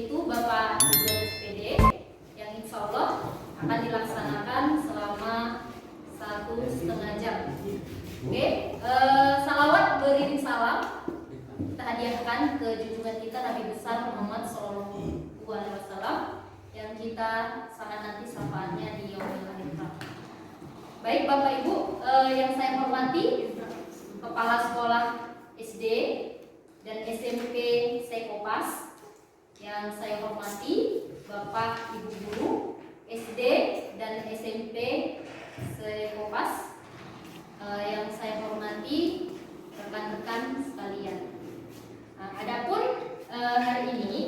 yaitu Bapak Ibu SPD yang insya Allah akan dilaksanakan selama 1,5 jam. Oke, salawat beriring salam kita hadiahkan ke junjungan kita Nabi besar Muhammad SAW yang kita sangat nanti syafaatnya di yaumil akhir. Baik Bapak Ibu, yang saya hormati Kepala Sekolah SD dan SMP Sekopas, yang saya hormati Bapak Ibu Guru SD dan SMP Sekopas, yang saya hormati rekan-rekan sekalian. Adapun hari ini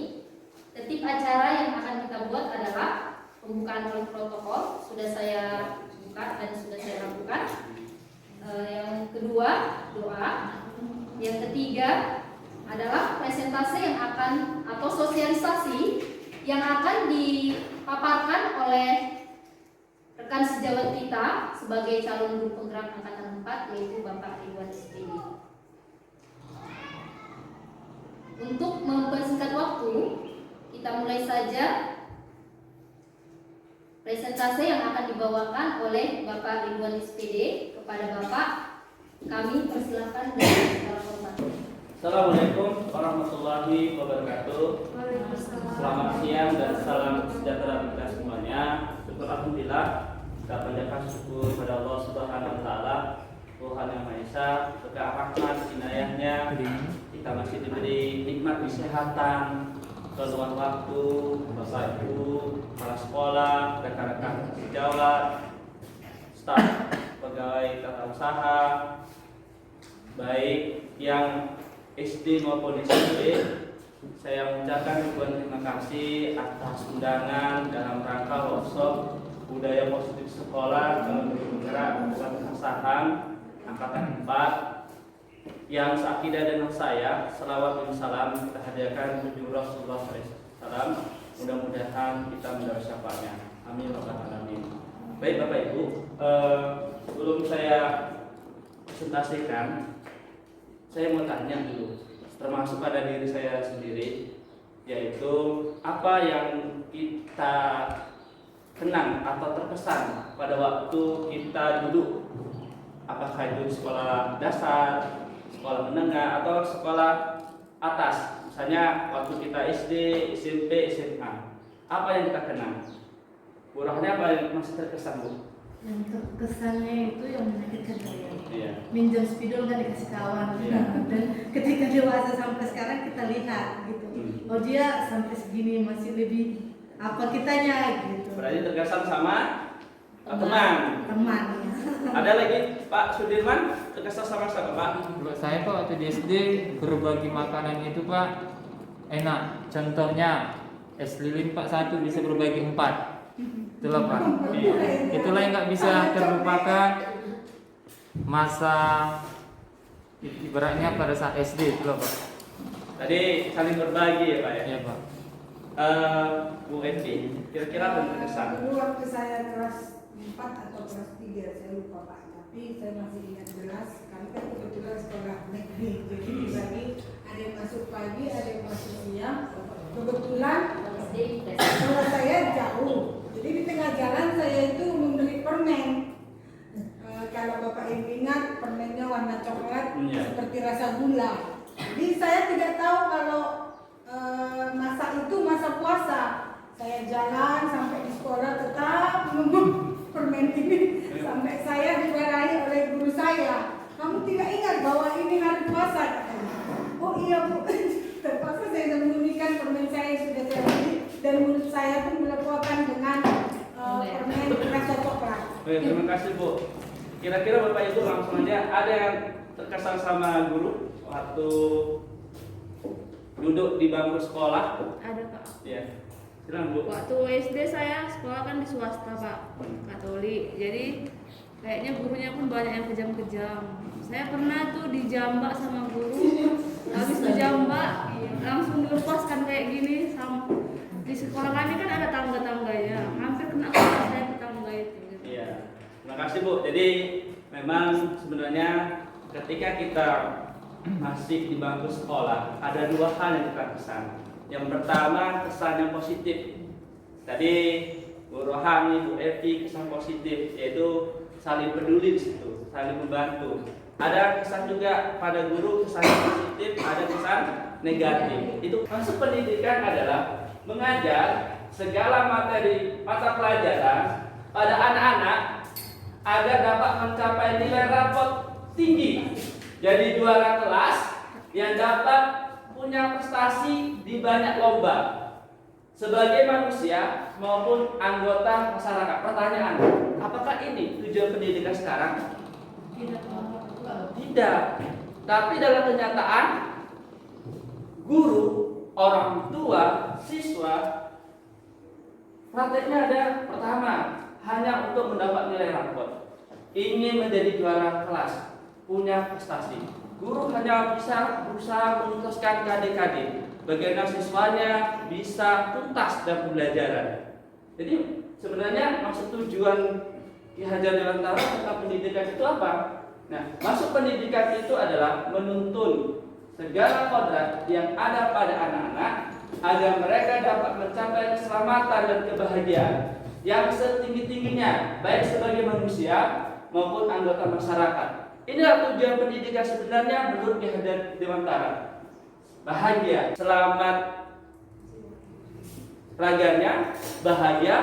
tertib acara yang akan kita buat adalah pembukaan oleh protokol, sudah saya buka dan sudah saya lakukan. Yang kedua doa, yang ketiga adalah presentasi yang akan atau sosialisasi yang akan dipaparkan oleh rekan sejawat kita sebagai calon guru penggerak angkatan 4, yaitu Bapak Ridwan SPD. Untuk mempersingkat waktu, kita mulai saja presentasi yang akan dibawakan oleh Bapak Ridwan SPD. Kepada Bapak kami persilakan dengan segala hormat. Assalamualaikum warahmatullahi wabarakatuh. Selamat siang dan salam sejahtera kita semuanya. Syukur alhamdulillah, kita panjatkan syukur pada Allah Subhanahu wa taala, Tuhan yang Maha Esa, berkah rahmat inayahnya kita masih diberi nikmat kesehatan, keluang waktu, Bapak Ibu, kepala sekolah, rekan-rekan sejawat, staf pegawai tata usaha, baik yang SD maupun SMP. Saya mengucapkan ribuan terima kasih atas undangan dalam rangka workshop budaya positif sekolah dalam penggerak bukan kesahan angkatan 4 yang seakidah dengan saya. Selawat dan salam kita hadiahkan tujuh Rasulullah SAW. Mudah-mudahan kita mendapat syafaatnya. Amin ya rabbal alamin. Baik Bapak Ibu, sebelum saya presentasikan, saya mau tanya dulu, termasuk pada diri saya sendiri, yaitu apa yang kita kenang atau terkesan pada waktu kita duduk, apakah itu sekolah dasar, sekolah menengah, atau sekolah atas, misalnya waktu kita SD, SMP, SMA. Apa yang kita kenang? Kurangnya apa yang masih terkesan, Bu? Yang terkesannya itu yang menyakitkan saya. Iya. Minjem spidol nggak dikasih kawan. Iya. Dan ketika dewasa sampai sekarang kita lihat gitu. Oh dia sampai segini masih lebih apa kitanya gitu. Berarti terkesan sama teman. Teman. Ada lagi Pak Sudirman, terkesan sama siapa Pak? Buat saya Pak, waktu di SD berbagi makanan itu Pak enak. Contohnya es lilin Pak 1 bisa berbagi 4. Itulah Pak. Itulah yang nggak bisa terlupakan masa ibaratnya pada saat SD, itulah Pak. Tadi saling berbagi ya Pak ya? Iya Pak. Bu Evi, kira-kira apa yang terkesan? Dulu waktu saya kelas 4 atau kelas 3, saya lupa Pak. Tapi saya masih ingat jelas, kami kan kebetulan sekolah negeri. Jadi dibagi, ada yang masuk pagi, ada yang masuk siang. Kebetulan sekolah saya jauh. Jadi di tengah jalan saya itu membeli permen. Kalau Bapak Ibu ingat, permennya warna coklat seperti rasa gula. Jadi saya tidak tahu kalau masa itu masa puasa. Saya jalan sampai di sekolah tetap minum permen ini sampai saya dimarahi oleh guru saya. Kamu tidak ingat bahwa ini hari puasa? Oh iya Bu. Terpaksa saya sembunyikan permen saya yang sudah saya beli dan mulut saya pun melepuhkan dengan permen rasa coklat. Oke, terima kasih Bu. Kira-kira Bapak Ibu langsung aja, ada yang terkesan sama guru waktu duduk di bangku sekolah? Ada Pak. Iya. Silakan Bu. Waktu SD saya sekolah kan di swasta Pak, Katolik. Jadi kayaknya gurunya pun banyak yang kejam-kejam. Saya pernah tuh dijambak sama guru. Habis dijambak langsung dilepaskan kayak gini. Di sekolah kami kan ada tangga-tangganya. Hampir kena kepala saya ke tangga itu. Iya. Terima kasih Bu. Jadi memang sebenarnya ketika kita masih di bangku sekolah, ada dua hal yang kita kesan. Yang pertama, kesan yang positif. Tadi Bu Rohani, Bu Evi, kesan positif yaitu saling peduli di situ, saling membantu. Ada kesan juga pada guru, kesan yang positif, ada kesan negatif. Itu maksud pendidikan adalah mengajar segala materi mata pelajaran pada anak-anak agar dapat mencapai nilai rapot tinggi, jadi juara kelas yang dapat punya prestasi di banyak lomba sebagai manusia maupun anggota masyarakat. Pertanyaan, apakah ini tujuan pendidikan sekarang? Tidak. Tapi dalam kenyataan, guru, orang tua, siswa, prakteknya ada pertama, hanya untuk mendapat nilai rapot, ingin menjadi juara kelas, punya prestasi. Guru hanya bisa berusaha menuntaskan KD-KD, bagaimana siswanya bisa tuntas dalam pembelajaran. Jadi sebenarnya maksud tujuan Ki Hajar Dewantara tentang pendidikan itu apa? Nah, maksud pendidikan itu adalah menuntun segala kodrat yang ada pada anak-anak agar mereka dapat mencapai keselamatan dan kebahagiaan yang setinggi-tingginya, baik sebagai manusia maupun anggota masyarakat. Inilah tujuan pendidikan sebenarnya menurut Ki Hajar Dewantara. Bahagia, selamat raganya, bahagia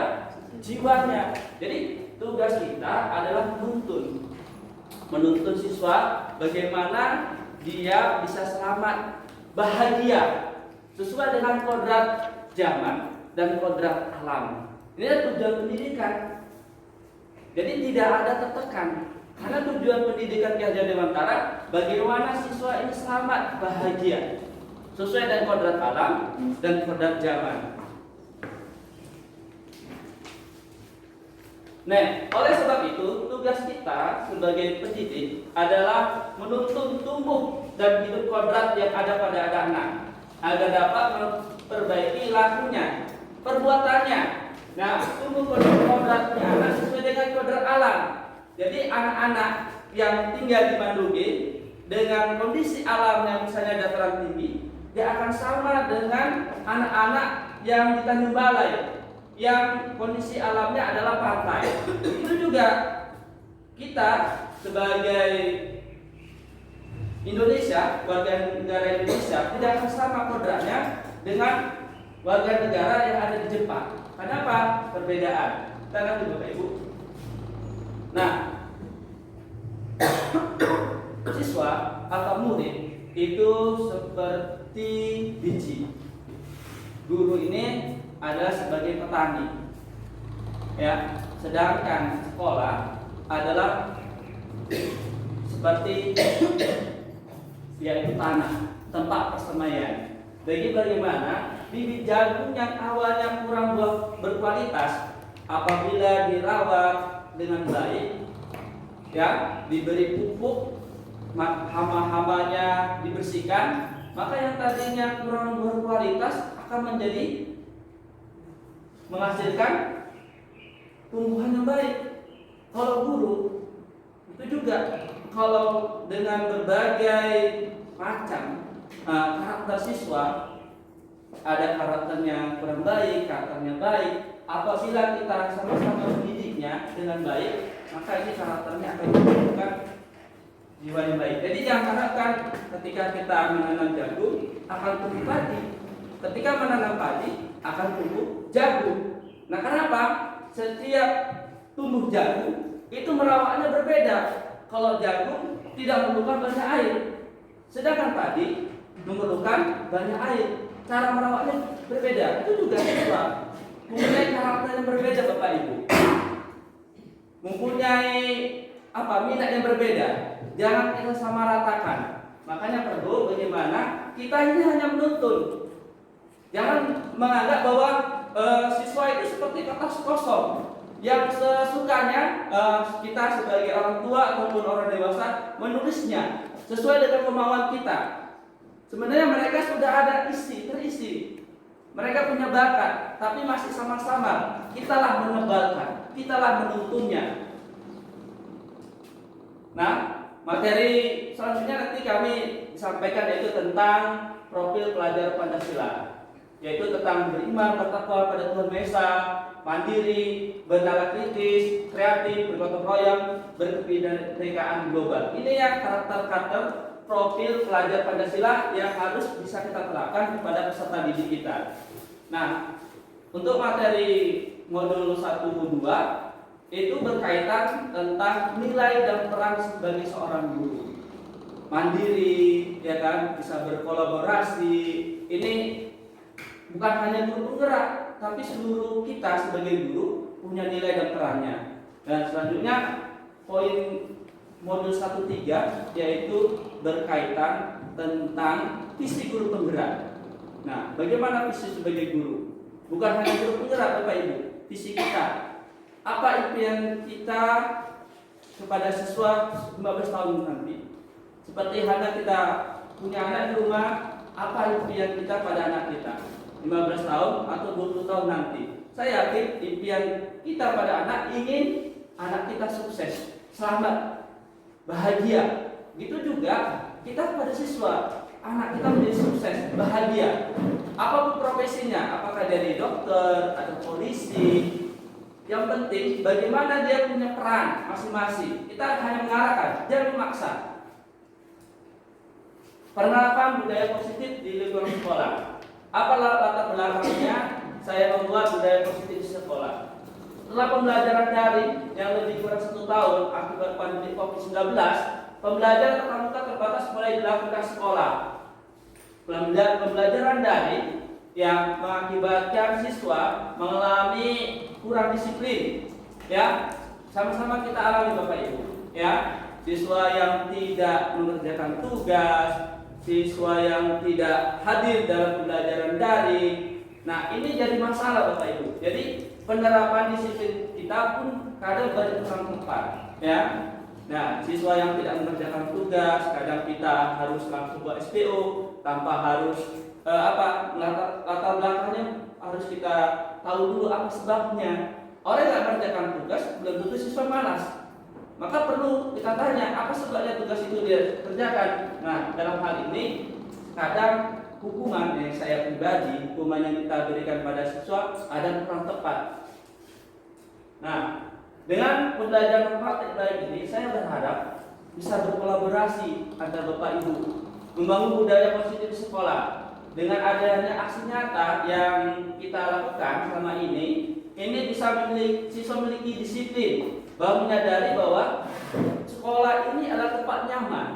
jiwanya. Jadi tugas kita adalah menuntun siswa bagaimana dia bisa selamat, bahagia sesuai dengan kodrat zaman dan kodrat alam. Ini tujuan pendidikan. Jadi tidak ada tertekan. Karena tujuan pendidikan Ki Hajar Dewantara bagaimana siswa ini selamat, bahagia sesuai dengan kodrat alam dan kodrat zaman. Nah, oleh sebab itu tugas kita sebagai pendidik adalah menuntun tumbuh dan hidup kodrat yang ada pada anak-anak agar dapat memperbaiki lakunya, perbuatannya. Nah, tumbuh kodratnya anak sesuai dengan kodrat alam. Jadi anak-anak yang tinggal di Manduge dengan kondisi alam yang misalnya dataran tinggi, dia akan sama dengan anak-anak yang di Tanjung Balai yang kondisi alamnya adalah pantai. Itu juga kita sebagai Indonesia, warga negara Indonesia tidak akan sama kodratnya dengan warga negara yang ada di Jepang. Kenapa? Perbedaan. Kita lihat Bapak Ibu. Nah, siswa atau murid itu seperti biji. Guru ini adalah sebagai petani, ya. Sedangkan sekolah adalah seperti yaitu tanah, tempat persemaian. Jadi bagaimana bibit jagung yang awalnya kurang berkualitas apabila dirawat dengan baik, ya, diberi pupuk, hama-hamanya dibersihkan, maka yang tadinya kurang berkualitas akan menjadi menghasilkan tumbuhan yang baik. Kalau guru itu juga kalau dengan berbagai macam karakter siswa, ada karakternya kurang baik, karakternya baik. Apabila kita sama-sama mendidiknya dengan baik, maka ini karakternya akan menunjukkan jiwa yang baik. Jadi jangan harapkan ketika kita menanam jagung akan tumbuh padi. Ketika menanam padi akan tumbuh jagung. Nah, kenapa? Setiap tumbuh jagung itu merawatnya berbeda. Kalau jagung tidak memerlukan banyak air, sedangkan padi memerlukan banyak air. Cara merawatnya berbeda. Itu juga siswa mempunyai karakter yang berbeda, Bapak Ibu. Mempunyai minat yang berbeda. Jangan kita samaratakan. Makanya perlu bagaimana kita ini hanya menuntun. Jangan menganggap bahwa siswa itu seperti kertas kosong yang sesukanya kita sebagai orang tua ataupun orang dewasa menulisnya sesuai dengan kemauan kita. Sebenarnya mereka sudah ada terisi. Mereka punya bakat, tapi masih sama-sama. Kitalah menebalkan, kitalah menuntunnya. Nah, materi selanjutnya nanti kami sampaikan yaitu tentang profil pelajar Pancasila. yaitu tentang beriman, bertakwa pada Tuhan Maha Esa, mandiri, bernalar kritis, kreatif, bergotong royong, berkebinekaan global. Ini yang karakter-karakter profil pelajar Pancasila yang harus bisa kita terapkan kepada peserta didik kita. Nah, untuk materi modul 1-2 itu berkaitan tentang nilai dan peran sebagai seorang guru. Mandiri, ya kan, bisa berkolaborasi. Ini bukan hanya guru penggerak, tapi seluruh kita sebagai guru punya nilai dan perannya. Dan selanjutnya poin modul 1-3 yaitu berkaitan tentang visi guru penggerak. Nah, bagaimana visi sebagai guru? Bukan hanya guru penggerak, Bapak Ibu, visi kita. Apa impian kita kepada siswa 15 tahun nanti? Seperti halnya kita punya anak di rumah, apa impian kita pada anak kita 15 tahun atau 20 tahun nanti? Saya yakin impian kita pada anak ingin anak kita sukses, selamat, bahagia. Gitu juga kita pada siswa, anak kita menjadi sukses, bahagia. Apapun profesinya, apakah dari dokter atau polisi, yang penting bagaimana dia punya peran masing-masing. Kita hanya mengarahkan, jangan memaksa. Penerapan budaya positif di lingkungan sekolah. Apa latar belakangnya saya membuat budaya positif di sekolah? Setelah pembelajaran daring yang lebih kurang 1 tahun akibat pandemi COVID-19, pembelajaran tatap muka terbatas mulai dilakukan sekolah. Pembelajaran daring yang mengakibatkan siswa mengalami kurang disiplin, ya, sama-sama kita alami Bapak Ibu, ya, siswa yang tidak mengerjakan tugas, siswa yang tidak hadir dalam pembelajaran daring. Nah, ini jadi masalah Bapak Ibu. Jadi penerapan disiplin kita pun kadang banyak kurang tepat, ya. Nah, siswa yang tidak mengerjakan tugas, kadang kita harus langsung buat SPO tanpa harus latar belakangnya harus kita tahu dulu apa sebabnya. Orang yang mengerjakan tugas belum tentu siswa malas. Maka perlu kita tanya apa sebabnya tugas itu dia kerjakan. Nah, dalam hal ini kadang hukuman yang saya pribadi, hukuman yang kita berikan pada siswa ada kurang tepat. Nah, dengan pembelajaran praktik baik ini, saya berharap bisa berkolaborasi antara Bapak Ibu, membangun budaya positif di sekolah. Dengan adanya aksi nyata yang kita lakukan selama ini bisa siswa memiliki disiplin, bahwa menyadari bahwa sekolah ini adalah tempat nyaman,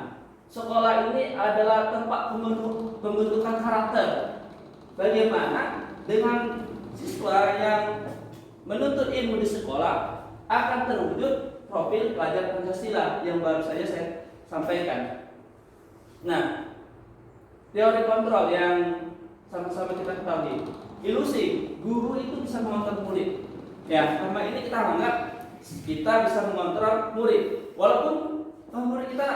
sekolah ini adalah tempat pembentukan karakter. Bagaimana dengan siswa yang menuntut ilmu di sekolah akan terwujud profil pelajar Pancasila yang baru saja saya sampaikan. Nah, teori kontrol yang sama-sama kita ketahui, ilusi guru itu bisa mengontrol murid. Ya, selama ini kita anggap kita bisa mengontrol murid, walaupun murid kita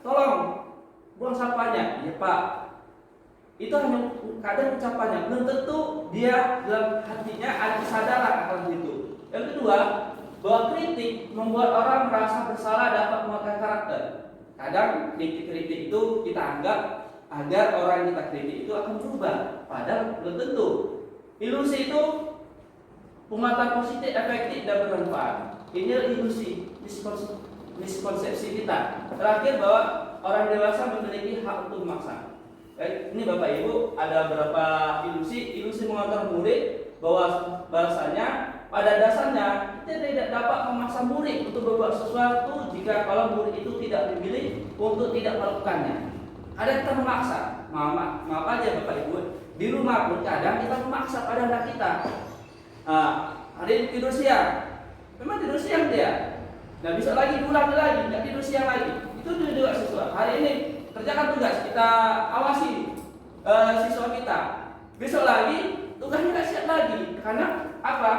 tolong buang sampahnya, ya Pak. Itu hanya kadang ucapannya, belum tentu dia dalam hatinya ada kesadaran akan itu. Yang kedua, bahwa kritik membuat orang merasa bersalah dapat menguatkan karakter. Kadang kritik-kritik itu kita anggap agar orang yang kita kritik itu akan berubah, padahal belum tentu. Ilusi itu penguatan positif, efektif dan bermanfaat. Ini ilusi, miskonsepsi kita. Terakhir, bahwa orang dewasa memiliki hak untuk memaksa. Ini Bapak Ibu ada beberapa ilusi mengontrol murid, bahwasanya pada dasarnya kita tidak dapat memaksa murid untuk berbuat sesuatu jika kalau murid itu tidak memilih untuk tidak melakukannya. Ada kita memaksa, maaf aja Bapak Ibu, di rumah pun kadang kita memaksa pada anak kita. Hari ini tidur siang, memang tidur siang dia. Nah, besok lagi pulang lagi, nggak tidur siang lagi. Itu juga siswa. Hari ini kerjakan tugas, kita awasi siswa kita. Besok lagi tugasnya nggak siap lagi, karena apa?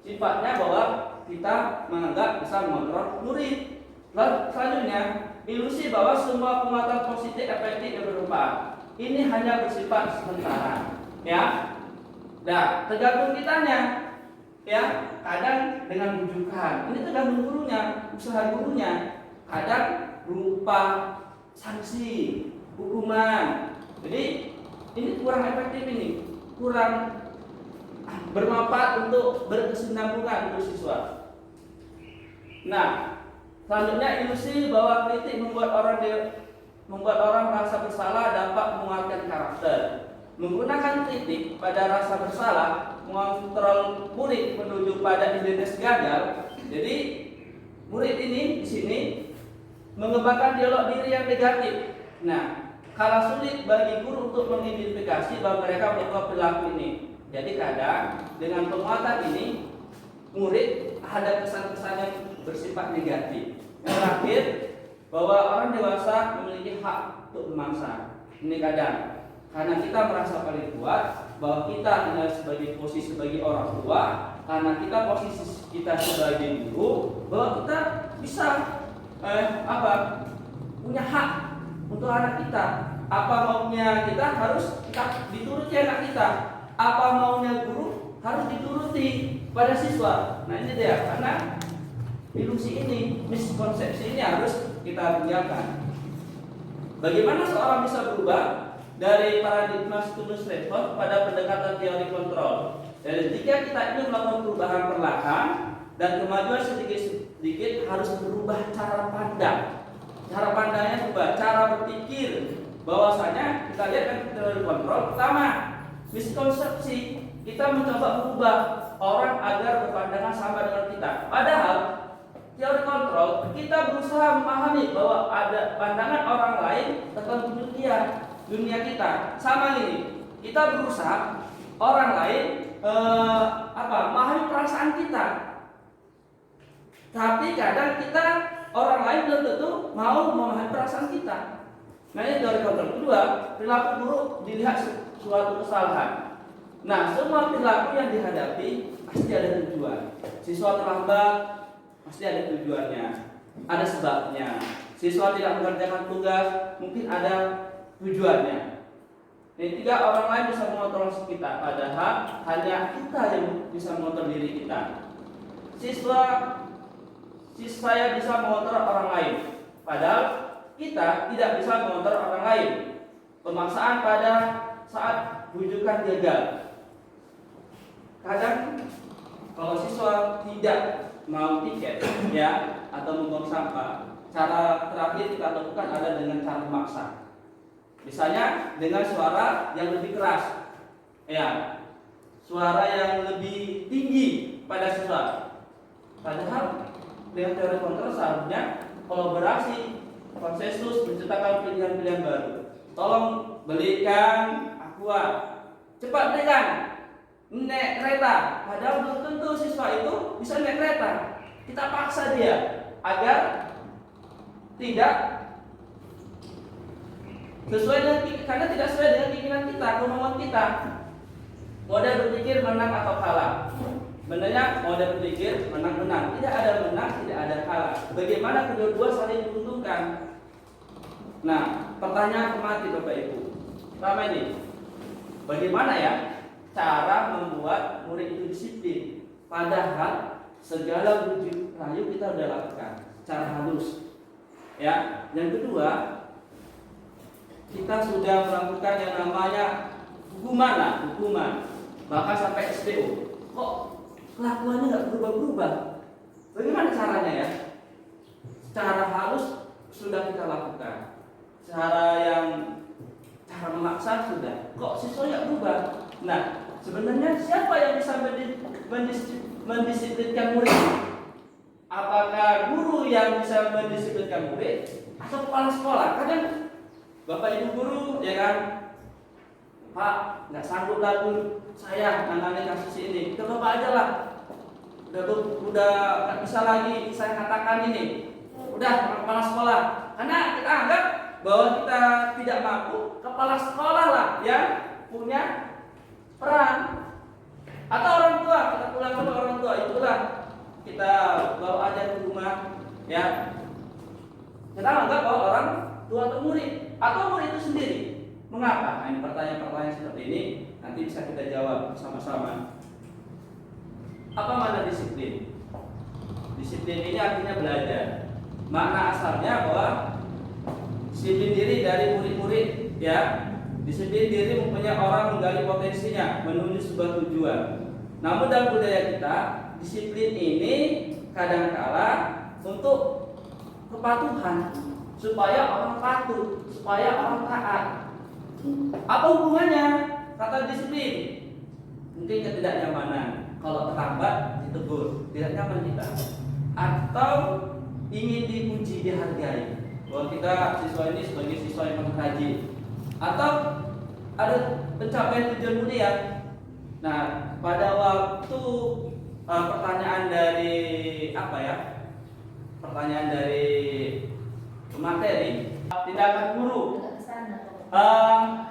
Sifatnya bahwa kita menganggap bisa mengontrol murid. Lalu selanjutnya, ilusi bahwa semua penguatan positif, efektif dan bermanfaat ini hanya bersifat sementara, ya. Nah, tergantung kitanya, ya. Kadang dengan bujukan, ini tergantung gurunya, usaha gurunya. Kadang berupa sanksi, hukuman. Jadi ini kurang efektif ini. kurang bermanfaat untuk berkesinambungan untuk siswa. Nah, selanjutnya ilusi bahwa kritik membuat orang merasa bersalah dapat menguatkan karakter. Menggunakan kritik pada rasa bersalah mengontrol murid menuju pada identitas gagal. Jadi murid ini di sini mengembangkan dialog diri yang negatif. Nah, kala sulit bagi guru untuk mengidentifikasi bahwa mereka melakukan perilaku ini. Jadi kadang dengan penguatan ini murid ada kesan-kesan yang bersifat negatif. Yang terakhir, bahwa orang dewasa memiliki hak untuk memangsa. Ini kadang karena kita merasa paling kuat, bahwa kita sebagai posisi sebagai orang tua, karena kita posisi kita sebagai guru, bahwa kita bisa punya hak untuk anak kita. Apa maunya kita harus kita dituruti anak kita. Apa maunya guru harus dituruti pada siswa. Nah ini dia, karena ilusi ini, miskonsepsi ini harus kita tinggalkan. Bagaimana seorang bisa berubah dari paradigma stimulus respons pada pendekatan teori kontrol? Dan jika kita ingin melakukan perubahan perlahan dan kemajuan sedikit-sedikit, harus berubah cara pandang. Cara pandangnya berubah, cara berpikir. Bahwasanya kita lihat kan teori kontrol, pertama miskonsepsi, kita mencoba mengubah orang agar berpandangan sama dengan kita. Padahal teori kontrol, kita berusaha memahami bahwa ada pandangan orang lain tentang dunia kita. Sama ini, kita berusaha orang lain memahami perasaan kita. Tapi kadang kita orang lain belum tentu mau memahami perasaan kita. Nah ini teori kontrol. Kedua, perilaku buruk dilihat suatu kesalahan. Nah, semua perilaku yang dihadapi pasti ada tujuan. Siswa terlambat pasti ada tujuannya, ada sebabnya. Siswa tidak mengerjakan tugas mungkin ada tujuannya. Yang tiga, orang lain bisa mengontrol kita, padahal hanya kita yang bisa mengontrol diri kita. Saya bisa mengontrol orang lain, padahal kita tidak bisa mengontrol orang lain. Pemaksaan pada saat rujukan gagal. Kadang kalau siswa tidak mau tiket ya atau membuang sampah, cara terakhir kita lakukan adalah dengan cara memaksa. Misalnya dengan suara yang lebih keras, ya, suara yang lebih tinggi pada siswa. Padahal dengan teori kontrol seharusnya kolaborasi, konsensus, menciptakan pilihan-pilihan baru. Tolong belikan aqua, cepat belikan, naik kereta. Padahal belum tentu siswa itu bisa naik kereta. Kita paksa dia agar tidak sesuai dengan, karena tidak sesuai dengan keinginan kita, kemauan kita. Model berpikir menang atau kalah. Sebenarnya model berpikir menang-menang. Tidak ada menang, tidak ada kalah. Bagaimana kedua-dua saling menguntungkan? Nah, pertanyaan mati Bapak Ibu. Pertama ini, bagaimana ya cara membuat murid itu disiplin? Padahal segala bujuk rayu kita sudah lakukan secara halus. Ya, yang kedua, kita sudah melakukan yang namanya hukuman, bahkan sampai SPO. Kok kelakuannya nggak berubah-berubah? Bagaimana caranya ya? Secara halus sudah kita lakukan. Cara memaksa sudah. Kok siswa nggak berubah? Nah, sebenarnya siapa yang bisa mendisiplinkan murid? Apakah guru yang bisa mendisiplinkan murid atau kepala sekolah? Kadang Bapak Ibu guru ya kan, Pak, nggak sanggup lagi saya menangani kasus ini. Ke Bapak aja lah. Udah nggak bisa lagi saya katakan ini. Udah kepala sekolah. Karena kita anggap bahwa kita tidak mampu, kepala sekolah lah yang punya peran. Atau orang tua, kita pulang ke orang tua, itulah kita bawa aja ke rumah, ya. Kita anggap bahwa orang tua atau murid itu sendiri. Mengapa? Nah, ini pertanyaan-pertanyaan seperti ini nanti bisa kita jawab bersama-sama. Apa makna disiplin? Disiplin ini artinya belajar. Makna asalnya bahwa disiplin diri dari murid-murid ya Disiplin diri mempunyai orang menggali potensinya menuju sebuah tujuan. Namun dalam budaya kita, disiplin ini kadangkala untuk kepatuhan, supaya orang patuh, supaya orang taat. Apa hubungannya kata disiplin? Mungkin ketidaknyamanan. Kalau terlambat ditegur, tidak nyaman kita. Atau ingin dipuji, dihargai, bahwa kita siswa ini sebagai siswa yang rajin. Atau ada pencapaian tujuan mulia. Nah, pada waktu pertanyaan dari pertanyaan dari materi, tindakan guru.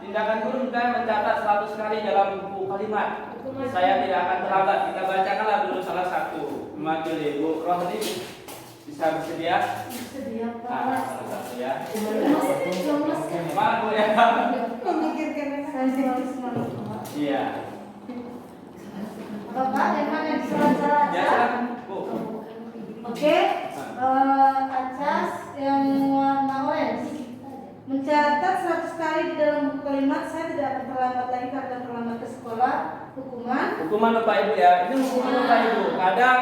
Tindakan guru misalnya mencatat 100 kali dalam buku kalimat. Saya tidak akan terlambat. Kita bacakanlah dulu salah satu. Mewakili Bu Rohdi bisa bersedia? Bersedia, Pak. Salah satu ya. Lemes. Maaf Bu ya. Memikirkan Saya sih harus semangat, Pak. Iya. Bapak, yang mana yang salah-salah? Ya silakan Bu. Oke, Acas yang warna orange mencatat 100 kali di dalam buku kalimat. Saya tidak akan terlambat lagi karena terlambat ke sekolah. Hukuman Bapak Ibu ya. Ini hukuman Bapak Ibu. Kadang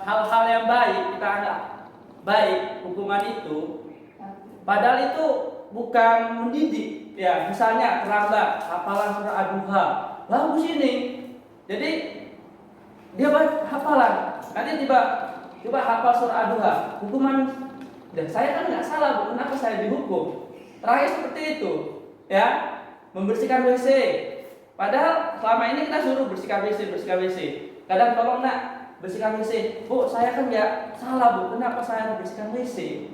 hal-hal yang baik kita anggap baik hukuman itu, padahal itu bukan mendidik. Ya, misalnya terlambat hafalan surah Ad-Duha, bagus ini. Jadi dia hafalan. Nanti tiba hafal surah Ad-Duha, hukuman. Dan saya kan nggak salah Bu, kenapa saya dihukum? Terakhir seperti itu, ya, membersihkan WC. Padahal selama ini kita suruh bersihkan WC. Kadang tolong nak bersihkan WC. Bu, saya kan nggak salah Bu, kenapa saya harus bersihkan WC?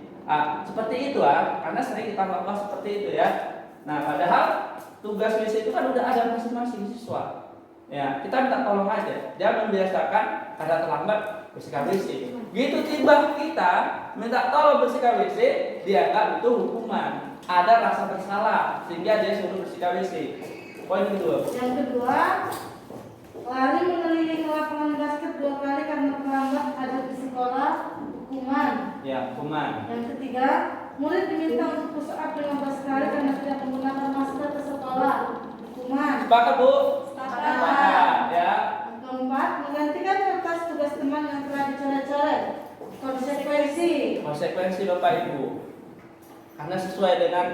Seperti itu karena sering kita melakukan seperti itu ya. Nah, padahal tugas WC itu kan udah ada masing-masing siswa. Ya, kita minta tolong aja. Dia membiasakan ada terlambat bersihkan WC. Gitu tiba kita minta tolong bersihkan WC, dia anggap itu hukuman. Ada rasa bersalah sehingga dia suruh bersihkan WC. Poin kedua. Yang kedua, lari mengelilingi lapangan basket 2 kali karena terlambat hadir di sekolah, hukuman. Ya, hukuman. Yang ketiga, murid diminta untuk push up 15 kali karena tidak menggunakan masker ke sekolah, hukuman. Sepakat Bu? Sepakat. Ya. Yang keempat, menggantikan kertas tugas teman yang telah dicoret-coret, Konsekuensi Bapak Ibu. Karena sesuai dengan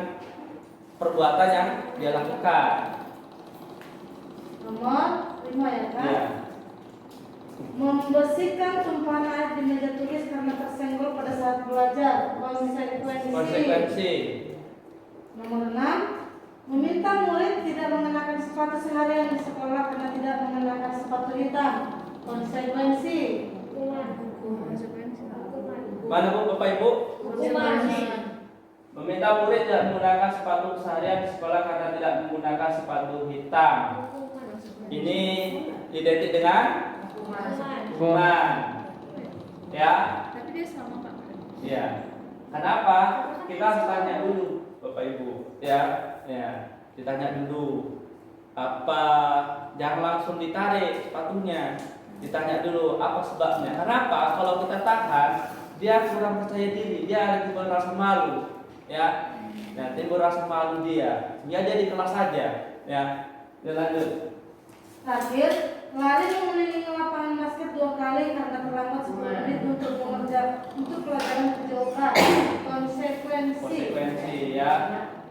perbuatan yang dia lakukan. Nomor 5 ya Kak. Ya. Membersihkan tumpahan air di meja tulis karena tersenggol pada saat belajar, Konsekuensi. Nomor 6, meminta murid tidak mengenakan sepatu seharian di sekolah karena tidak mengenakan sepatu hitam. Konsekuensi. Mana Bu Bapak Ibu? Hukuman. Meminta murid tidak menggunakan sepatu seharian di sekolah karena tidak menggunakan sepatu hitam. Ini identik dengan hukuman. Ya. Tapi dia sama Pak. Ya. Kenapa? Kita harus tanya dulu Bapak Ibu. Ya. Ditanya dulu. Apa? Jangan langsung ditarik sepatunya. Ditanya dulu apa sebabnya. Kenapa? Kalau kita tahan, dia kurang percaya diri, dia timbul rasa malu, ya. Nah, timbul rasa malu dia di kelas saja, ya. Lanjut. Terakhir, lari mengelilingi lapangan basket 2 kali karena terlambat 10 menit untuk pelajaran PJOK. Konsekuensi. Ya.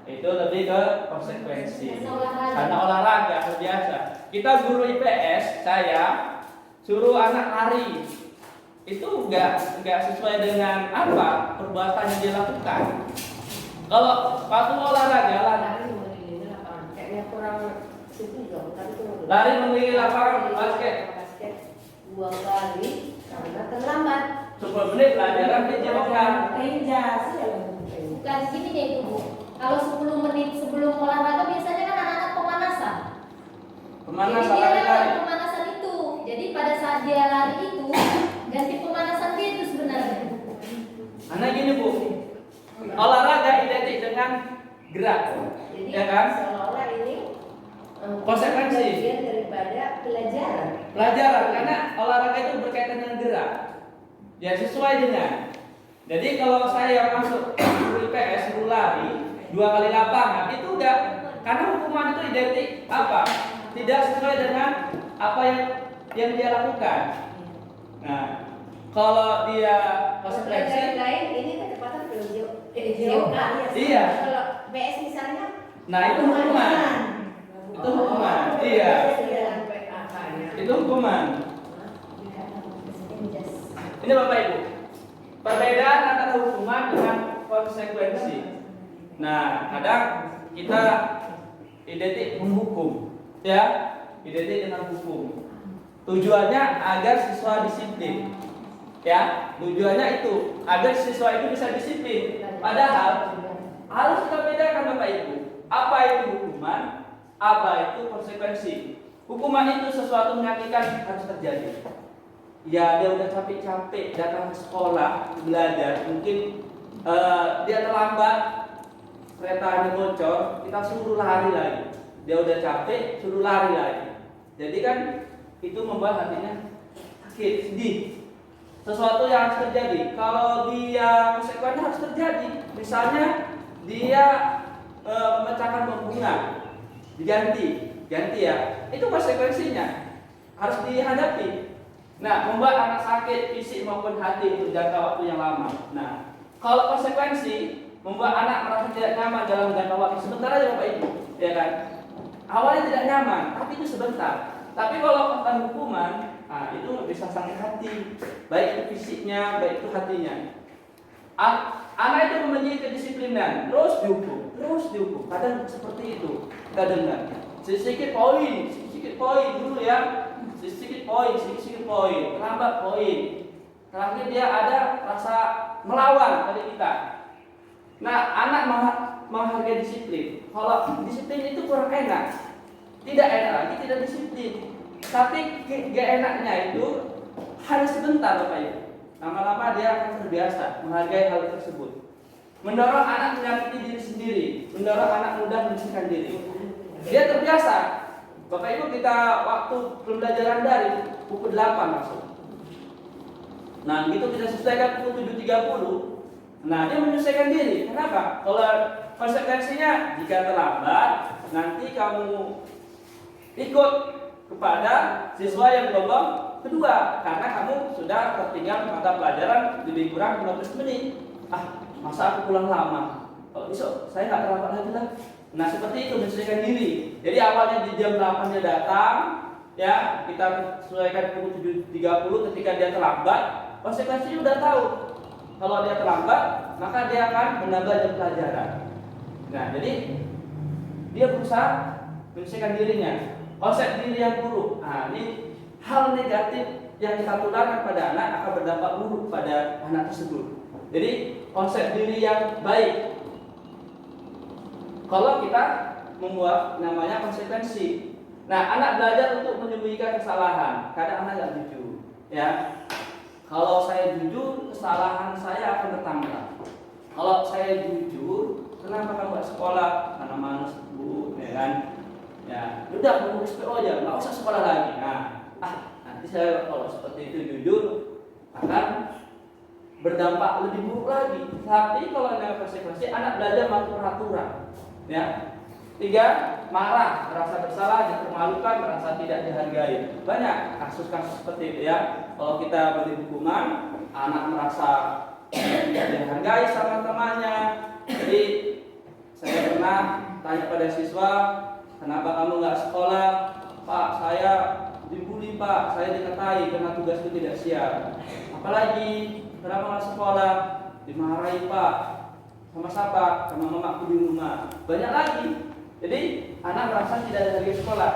Itu lebih ke konsekuensi. Karena olahraga biasa. Kita guru IPS, saya suruh anak lari. Itu enggak sesuai dengan apa perbuatan yang dia lakukan. Kalau waktu olahraga lari mengelilingi lapangan basket 2 kali karena terlambat. 10 menit pelajaran PJOK. Bukan gini deh itu Bu. Kalau 10 menit sebelum olahraga biasanya kan anak-anak pemanasan. Jadi dia lewat pemanasan itu. Jadi pada saat dia lari itu ganti pemanasan dia itu sebenarnya. Karena gini Bu, olahraga identik dengan gerak, Jadi ya kan? seolah-olah ini Konsekuensi. bagian daripada pelajaran. Pelajaran, karena olahraga itu berkaitan dengan gerak. Ya sesuai dengan. Jadi kalau saya masuk guru IPS suruh lari 2 kali lapangan itu karena hukuman itu identik apa? Tidak sesuai dengan apa yang dia lakukan. Nah, kalau dia konsekuensi, lain ini ketepatan jauh. Iya. Kalau PS misalnya, nah itu hukuman. Itu hukuman. Iya. Itu hukuman. Ini Bapak Ibu, perbedaan antara hukuman dengan konsekuensi. Nah, kadang kita identik menghukum, ya, identik dengan hukum. Tujuannya agar siswa disiplin, ya. Tujuannya itu agar siswa itu bisa disiplin. Padahal harus kita bedakan Bapak Ibu, apa itu hukuman, apa itu konsekuensi. Hukuman itu sesuatu menyakitkan harus terjadi. Ya, dia udah capek-capek datang ke sekolah belajar, mungkin dia terlambat, keretanya bocor, kita suruh lari lagi. Dia udah capek, suruh lari lagi. Jadi kan itu membuat hatinya sakit, sedih. Sesuatu yang harus terjadi. Kalau dia konsekuensinya harus terjadi. Misalnya dia memecahkan bunga, diganti ya. Itu konsekuensinya harus dihadapi. Nah, membuat anak sakit fisik maupun hati untuk jangka waktu yang lama. Nah, kalau konsekuensi membuat anak merasa tidak nyaman dalam jangka waktu sebentar aja Bapak Ibu, ya kan? Awalnya tidak nyaman, tapi itu sebentar. Tapi kalau tentang hukuman, nah itu bisa sakit hati, baik itu fisiknya, baik itu hatinya. Anak itu memiliki kedisiplinan, terus dihukum. Kadang seperti itu, kita dengar. Sedikit poin dulu ya. Sedikit poin, terlambat poin. Terakhir dia ada rasa melawan pada kita. Nah, anak menghargai disiplin. Kalau disiplin itu kurang enak, tidak enak lagi, tidak disiplin. Tapi gak enaknya itu hanya sebentar Bapak Ibu. Lama-lama dia akan terbiasa menghargai hal tersebut. Mendorong anak menyakiti diri sendiri, mendorong anak mudah menyisihkan diri. Dia terbiasa. Bapak Ibu, kita waktu pembelajaran daring pukul 8 masuk. Nah, begitu kita selesaikan pukul 7.30. Nah, dia menyesuaikan diri. Kenapa? Kalau konsekuensinya jika terlambat, nanti kamu ikut kepada siswa yang gelombang kedua karena kamu sudah tertinggal mata pelajaran lebih kurang 15 menit. Masa aku pulang lama? Kalau besok saya nggak terlambat lagi lah. Nah, seperti itu menyesuaikan diri. Jadi awalnya di jam 8 dia datang, ya kita sesuaikan pukul 7.30. Ketika dia terlambat, konsekuensinya udah tahu. Kalau dia terlambat, maka dia akan menambah jam pelajaran. Nah, jadi dia berusaha menyesuaikan dirinya. Konsep diri yang buruk. Nah, ini hal negatif yang kita tularkan pada anak akan berdampak buruk pada anak tersebut. Jadi konsep diri yang baik. Kalau kita membuat namanya konsekuensi. Nah, anak belajar untuk menyembunyikan kesalahan. Kadang anak nggak jujur, ya. Kalau saya jujur, kesalahan saya akan bertambah. Kalau saya jujur, kenapa kamu nggak sekolah? Karena malas Bu, ya kan? Ya, udah kamu SPO aja, nggak usah sekolah lagi. Nah, nanti saya kalau seperti itu jujur akan berdampak lebih buruk lagi. Tapi kalau ada konsekuensi, anak belajar mengatur peraturan. Ya. 3, marah, merasa bersalah, dipermalukan, merasa tidak dihargai. Banyak kasus-kasus seperti itu ya. Kalau kita beri hukuman, anak merasa tidak dihargai sama temannya. Jadi saya pernah tanya pada siswa, kenapa kamu nggak sekolah? Pak, saya dibully Pak, saya dikatai karena tugasku tidak siap. Apalagi kenapa nggak sekolah? Dimarahi Pak. Sama siapa? Sama mamaku di rumah. Banyak lagi. Jadi anak merasa tidak ada lagi sekolah.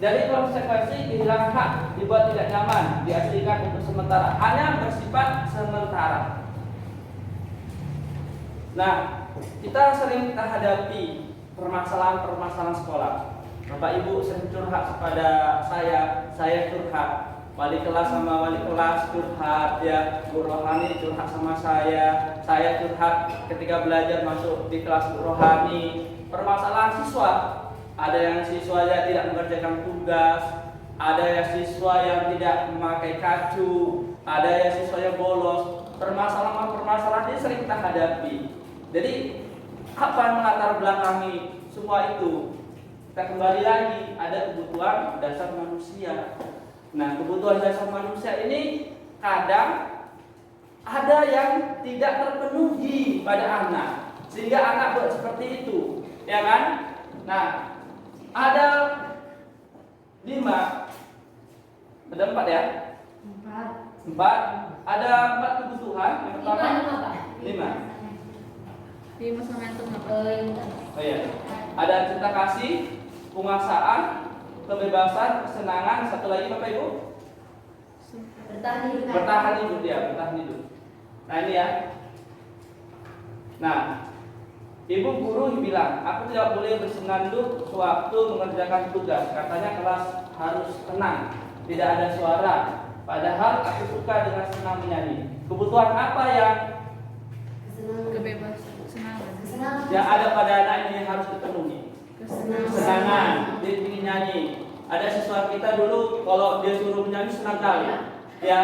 Dari konsekuensi kehilangan hak, dibuat tidak nyaman, diasingkan untuk sementara, hanya bersifat sementara. Nah, kita sering kita hadapi permasalahan sekolah. Bapak Ibu sering curhat kepada saya curhat. Wali kelas sama wali kelas curhat, ya. Bu Rohani curhat sama saya curhat ketika belajar masuk di kelas Bu Rohani. Permasalahan siswa, ada yang siswanya tidak mengerjakan tugas, ada yang siswa yang tidak memakai kacu, ada yang siswanya bolos. Permasalahan ini sering kita hadapi. Jadi apa yang melatar belakangi semua itu. Kita kembali lagi, ada kebutuhan dasar manusia. Nah, kebutuhan dasar manusia ini kadang ada yang tidak terpenuhi pada anak, sehingga anak buat seperti itu, ya kan? Nah, ada 5, ada 4 ya? 4. Ada 4 kebutuhan. Yang pertama 5. 5 sama yang tengah. Oh iya. Ada cinta kasih, penguasaan, kebebasan, kesenangan, satu lagi Bapak Ibu? Bertahan hidup ya, bertahan hidup. Nah ini ya. Nah, ibu guru bilang, aku tidak boleh bersenandung sewaktu mengerjakan tugas. Katanya kelas harus tenang, tidak ada suara. Padahal aku suka dengan senang menyanyi. Kebutuhan apa yang Kebebasan, kesenangan. yang ada pada anak ini yang harus dipenuhi? Kesenangan, dia ingin nyanyi. Ada siswa kita dulu kalau dia suruh menyanyi senang kali. Ya,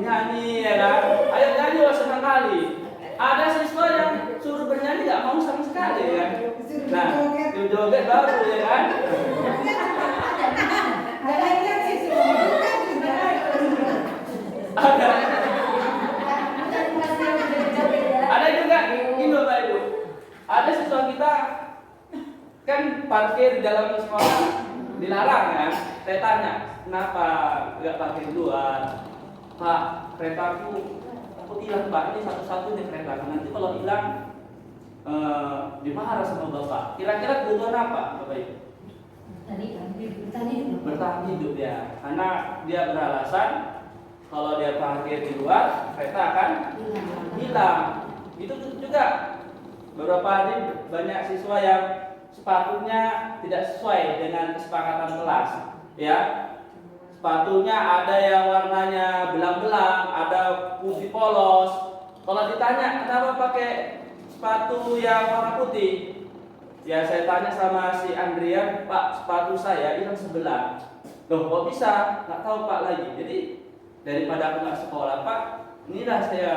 nyanyi ya kan. Ayo nyanyi, wah senang kali. Ada siswa yang suruh bernyanyi nggak mau sama sekali ya. Nah, joget baru ya kan. Ada juga ini Bapak Ibu. Ada siswa kita kan parkir di dalam sekolah dilarang kan. Saya tanya, kenapa nggak parkir di luar? Pak, keretaku aku hilang Pak, ini satu-satunya kereta. Nanti kalau hilang dimarah sama Bapak. Kira-kira kebutuhan apa Bapak Ibu? Bertahan hidup ya. Karena dia beralasan kalau dia parkir di luar, kereta akan hilang. Itu juga beberapa hari banyak siswa yang sepatunya tidak sesuai dengan kesepakatan kelas, ya. Sepatunya ada yang warnanya belang-belang, ada putih polos. Kalau ditanya kenapa pakai sepatu yang warna putih, ya saya tanya sama si Andrian, Pak, sepatu saya hilang sebelah. Loh, kok bisa? Nggak tahu Pak lagi. Jadi daripada aku nggak sekolah Pak, inilah saya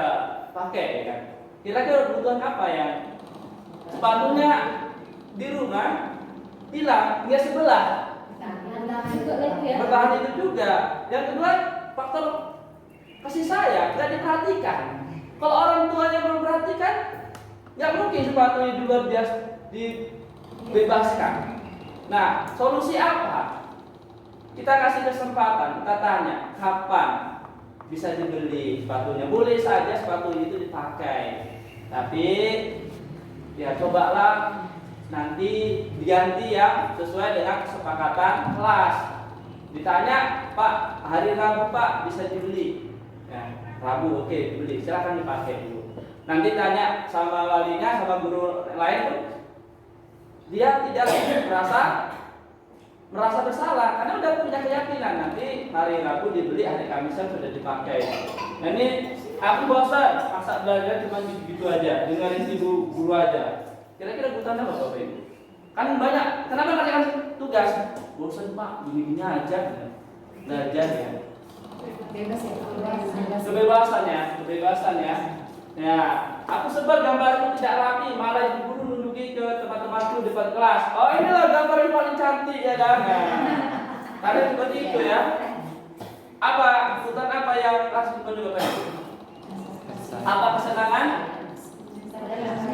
pakai ya kan. Kira-kira kebutuhan apa yang sepatunya di rumah hilang, dia sebelah. Bertahan hidup juga. Yang kedua, faktor kasih sayang, tidak diperhatikan. Kalau orang tuanya memperhatikan, nggak mungkin sepatunya juga biasa dibebaskan. Nah, solusi apa? Kita kasih kesempatan, kita tanya kapan bisa dibeli sepatunya. Boleh saja sepatu itu dipakai, tapi ya cobalah nanti diganti yang sesuai dengan kesepakatan kelas. Ditanya, Pak, hari Rabu Pak bisa dibeli? Ya, Rabu oke, dibeli, silakan dipakai dulu. Nanti tanya sama walinya, sama guru lain, dia tidak merasa bersalah karena udah punya keyakinan nanti hari Rabu dibeli, hari Kamisan sudah dipakai. Nah ini aku bosan masa belajar cuma gitu aja, dengerin ibu guru aja. Kira-kira kebutuhan apa Bapak Ibu? Kan banyak, kenapa kasihkan tugas? Bosan Pak, gini-gini aja belajar ya. Kebebasan ya. Ya, aku sebab gambarku tidak rapi, malah ibu guru nunjuki ke teman-temanku di depan kelas. Oh inilah gambar yang paling cantik ya kan? Karena seperti itu ya. Apa kebutuhan apa yang harus dipenuhi Bapak Ibu? Apa kesenangan?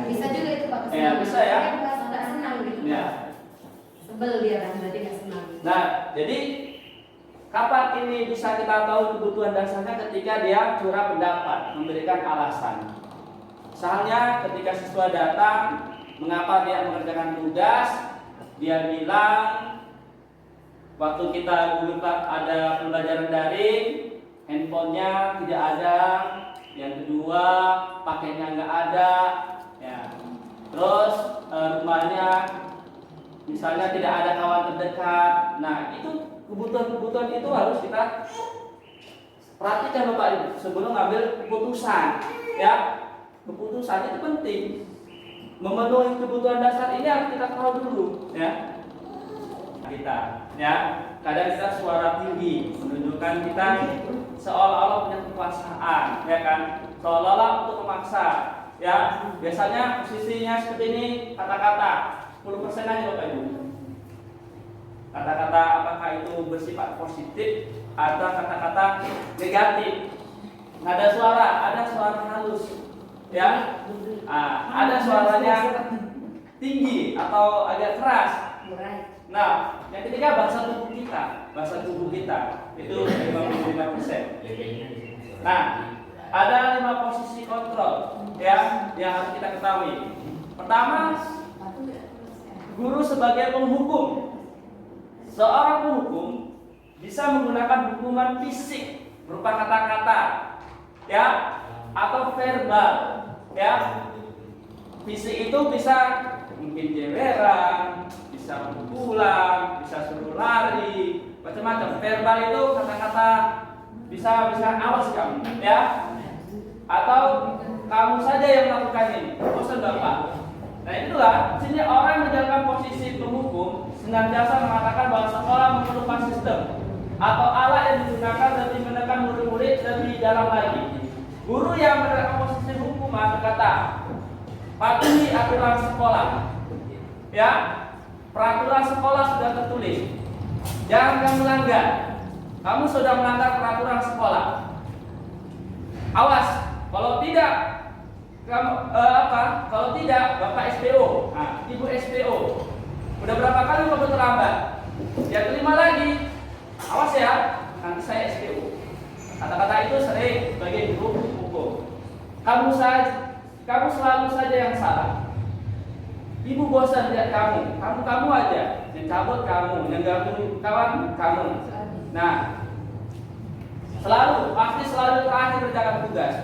Bisa juga itu Pak. Ya bisa ya. Nggak senang gitu. Ya. Sebel dia kan berarti nggak senang. Nah, jadi kapan ini bisa kita tahu kebutuhan dasarnya ketika dia curah pendapat, memberikan alasan. Misalnya ketika siswa datang, mengapa dia mengerjakan tugas, dia bilang waktu kita dulu ada pembelajaran daring, handphonenya tidak ada, yang kedua pakainya nggak ada, ya. Terus rumahnya misalnya tidak ada kawan terdekat. Nah itu kebutuhan-kebutuhan itu harus kita perhatikan Bapak Ibu sebelum ngambil keputusan, ya. Keputusan itu penting. Memenuhi kebutuhan dasar ini harus kita tahu dulu, ya. Kita, ya. Kadang kita suara tinggi menunjukkan kita seolah-olah punya kekuasaan, ya kan? Seolah-olah untuk memaksa, ya. Biasanya posisinya seperti ini, kata-kata. 10% aja Bapak Ibu. Kata-kata apakah itu bersifat positif atau kata-kata negatif. Ada suara halus, ya. Ada suaranya tinggi atau agak keras. Nah, yang ketiga bahasa tubuh kita itu 55%. Nah, ada 5 posisi kontrol ya yang harus kita ketahui. Pertama, guru sebagai penghukum. Seorang penghukum bisa menggunakan hukuman fisik berupa kata-kata, ya, atau verbal, ya. Fisik itu bisa mungkin jeweran, bisa pukulan, bisa suruh lari, macam-macam. Verbal itu kata-kata bisa awas kamu, ya, atau kamu saja yang melakukan ini, bosan bapak. Nah itulah sini orang yang menjalankan posisi penghukum senantiasa mengatakan bahwa sekolah memerlukan sistem atau alat yang digunakan lebih menekan murid-murid lebih dalam lagi. Guru yang menerapkan posisi hukuman berkata, patuhi aturan sekolah, ya, peraturan sekolah sudah tertulis, jangan kamu melanggar. Kamu sudah melanggar peraturan sekolah. Awas, kalau tidak kamu kalau tidak Bapak SPO, Ibu SPO. Udah berapa kali kamu terlambat? Yang kelima lagi, awas ya, nanti saya SPO. Kata-kata itu sering sebagai guru hukum. Kamu selalu saja yang salah. Ibu bosan lihat kamu aja, yang cabut kamu, yang ganggu kawan kamu. Nah, pasti selalu terakhir mengerjakan tugas.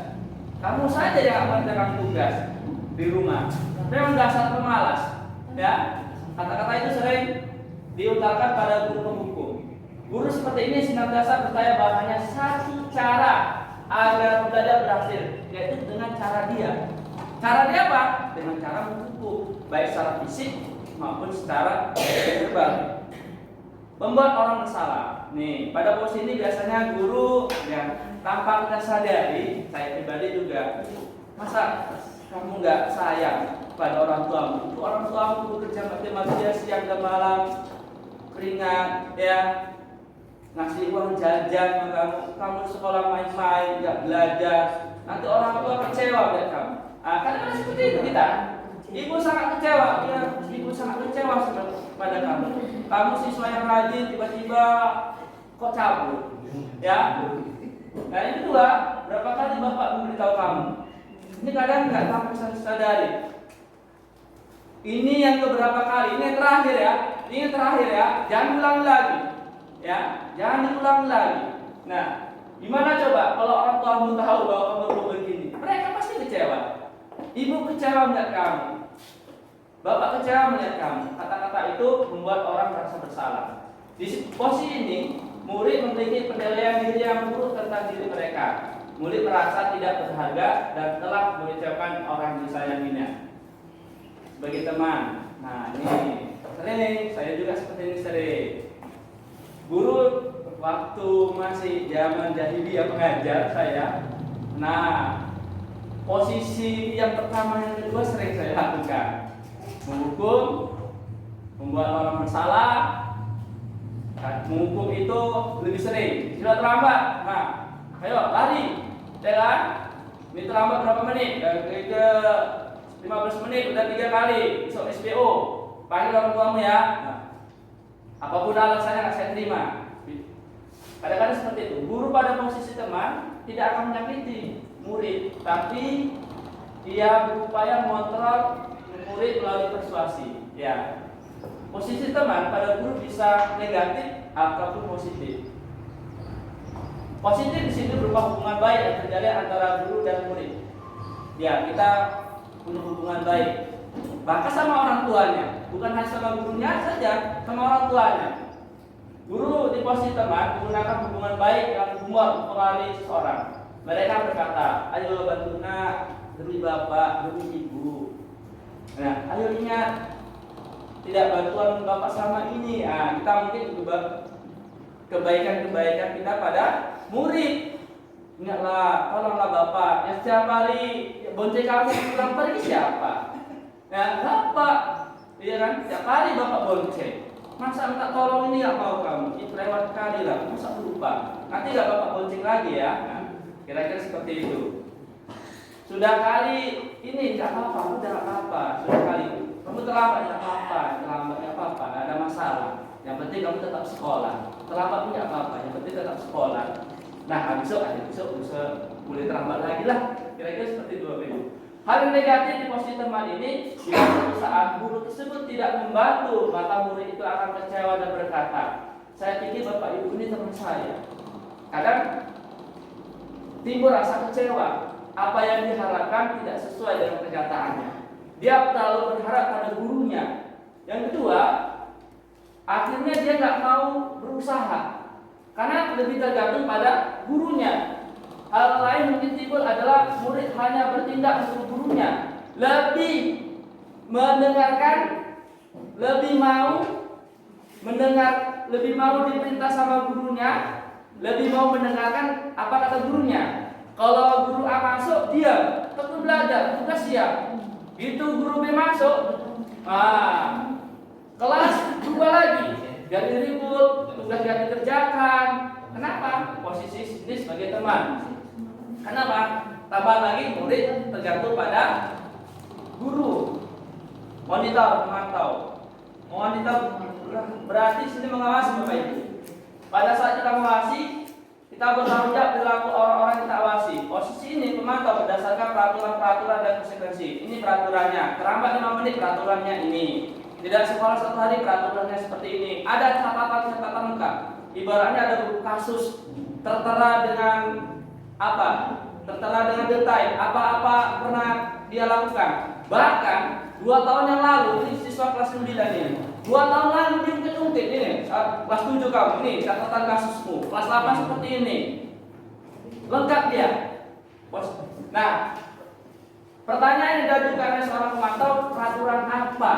Kamu saja yang mengerjakan tugas di rumah. Memang dasar pemalas, ya. Kata-kata itu sering diutarakan pada guru penghukum. Guru seperti ini senantiasa percaya bahwa hanya satu cara agar belajar berhasil, yaitu dengan cara dia. Cara dia apa? Dengan cara menghukum, baik secara fisik maupun secara verbal. Membuat orang bersalah. Nih, pada posisi ini biasanya guru yang tanpa kita sadari, saya pribadi juga, masa kamu nggak sayang pada orang tuamu? Orang tuamu bekerja mati-matian siang dan malam, keringat, ya, ngasih uang jajan kamu sekolah main-main, nggak belajar. Nanti orang tua kecewa lihat kamu. Kadang-kadang seperti itu kita. Ibu sangat kecewa, ibu sangat kecewa pada kamu. Kamu siswa yang rajin, tiba-tiba kok cabut, ya. Nah itu juga berapa kali bapak memberitahu kamu. Ini kadang nggak kamu sadari. Ini yang beberapa kali, ini yang terakhir ya. Jangan ulang lagi, ya. Jangan diulang lagi. Nah, gimana coba kalau orang tuamu tahu bahwa kamu begini? Mereka pasti kecewa. Ibu kecewa melihat kamu. Bapak kecewa melihat kamu. Kata-kata itu membuat orang merasa bersalah. Di posisi ini, murid memiliki penilaian diri yang buruk tentang diri mereka. Murid merasa tidak berharga dan telah mengucapkan orang disayanginya. Sebagai teman, nah ini sering, saya juga seperti ini sering. Guru waktu masih zaman jahiliyah pengajar saya, nah posisi yang pertama yang kedua sering saya lakukan. Menghukum, membuat orang bersalah. Menghukum itu lebih sering. Sudah terlambat, nah, ayo lari, ya kan? Ini terlambat berapa menit? Dari ke 15 menit, udah 3 kali. Besok SPO, panggil orang tuamu ya. Nah, apapun alasannya nggak saya terima. Kadang-kadang seperti itu. Guru pada posisi teman tidak akan menyakiti murid, tapi dia berupaya mengontrol murid melalui persuasi, ya. Posisi teman pada guru bisa negatif ataupun positif. Positif di sini berupa hubungan baik yang terjadi antara guru dan murid. Ya, kita punya hubungan baik, bahkan sama orang tuanya, bukan hanya sama gurunya saja, sama orang tuanya. Guru di posisi teman menggunakan hubungan baik yang humor mempengaruhi seseorang. Mereka berkata, ayo bantu nak, demi bapak, demi ibu. Nah, ayo ingat, tidak bantuan bapak sama ini. Nah, kita mungkin kebaikan-kebaikan kita pada murid. Ingatlah, tolonglah bapak. Yang setiap hari bonceng kamu pulang pergi siapa? Ya, bapak. Iya kan? Tiap kali bapak bonceng. Masa minta tolong ini nggak mau kamu? Itu lewat kali lah. Masa lupa? Nanti nggak bapak bonceng lagi ya. Nah, kira-kira seperti itu. Sudah kali ini nggak apa-apa, udah apa-apa. Sudah kali kamu terlambat nggak apa-apa, terlambat nggak apa-apa, nggak ada masalah. Yang penting kamu tetap sekolah. Terlambat nggak apa-apa, yang penting tetap sekolah. Nah, besok bisa boleh terlambat lagi lah. Kira-kira seperti itu Bapak Ibu. Hal yang negatif di posisi teman ini, bila suatu saat guru tersebut tidak membantu, maka murid itu akan kecewa dan berkata, saya pikir Bapak Ibu ini teman saya. Kadang timbul rasa kecewa, apa yang diharapkan tidak sesuai dengan kenyataannya. Dia terlalu berharap pada gurunya. Yang kedua, akhirnya dia nggak mau berusaha karena lebih tergantung pada gurunya. Hal lain mungkin timbul adalah murid hanya bertindak untuk gurunya, lebih mendengarkan, lebih mau mendengar, lebih mau diperintah sama gurunya, lebih mau mendengarkan apa kata gurunya. Kalau guru A masuk, diam, tetap belajar, tugas siap. Itu guru B masuk, kelas berubah lagi, jadi ribut, tugas gak dikerjakan. Kenapa? Posisi ini sebagai teman. Kenapa? Tambah lagi murid tergantung pada guru. Monitor, memantau. Monitor berarti sini mengawasi Bapak Ibu. Pada saat kita mengawasi, kita bertanggung jawab perilaku orang-orang yang kita awasi. Posisi ini pemantau berdasarkan peraturan-peraturan dan konsekuensi. Ini peraturannya. Terlambat 5 menit peraturannya ini. Tidak sekolah 1 hari peraturannya seperti ini. Ada catatan-catatan lengkap. Ibaratnya ada kasus tertera dengan apa? Tertera dengan detail apa-apa pernah dia lakukan. Bahkan 2 tahun yang lalu, ini siswa kelas 9 ini. 2 tahun lalu diungkit-ungkit ini. Kelas 7 kamu, ini catatan kasusmu. Kelas 8 seperti ini. Lengkap dia. Nah, pertanyaan yang diajukan oleh seorang pemantau, peraturan apa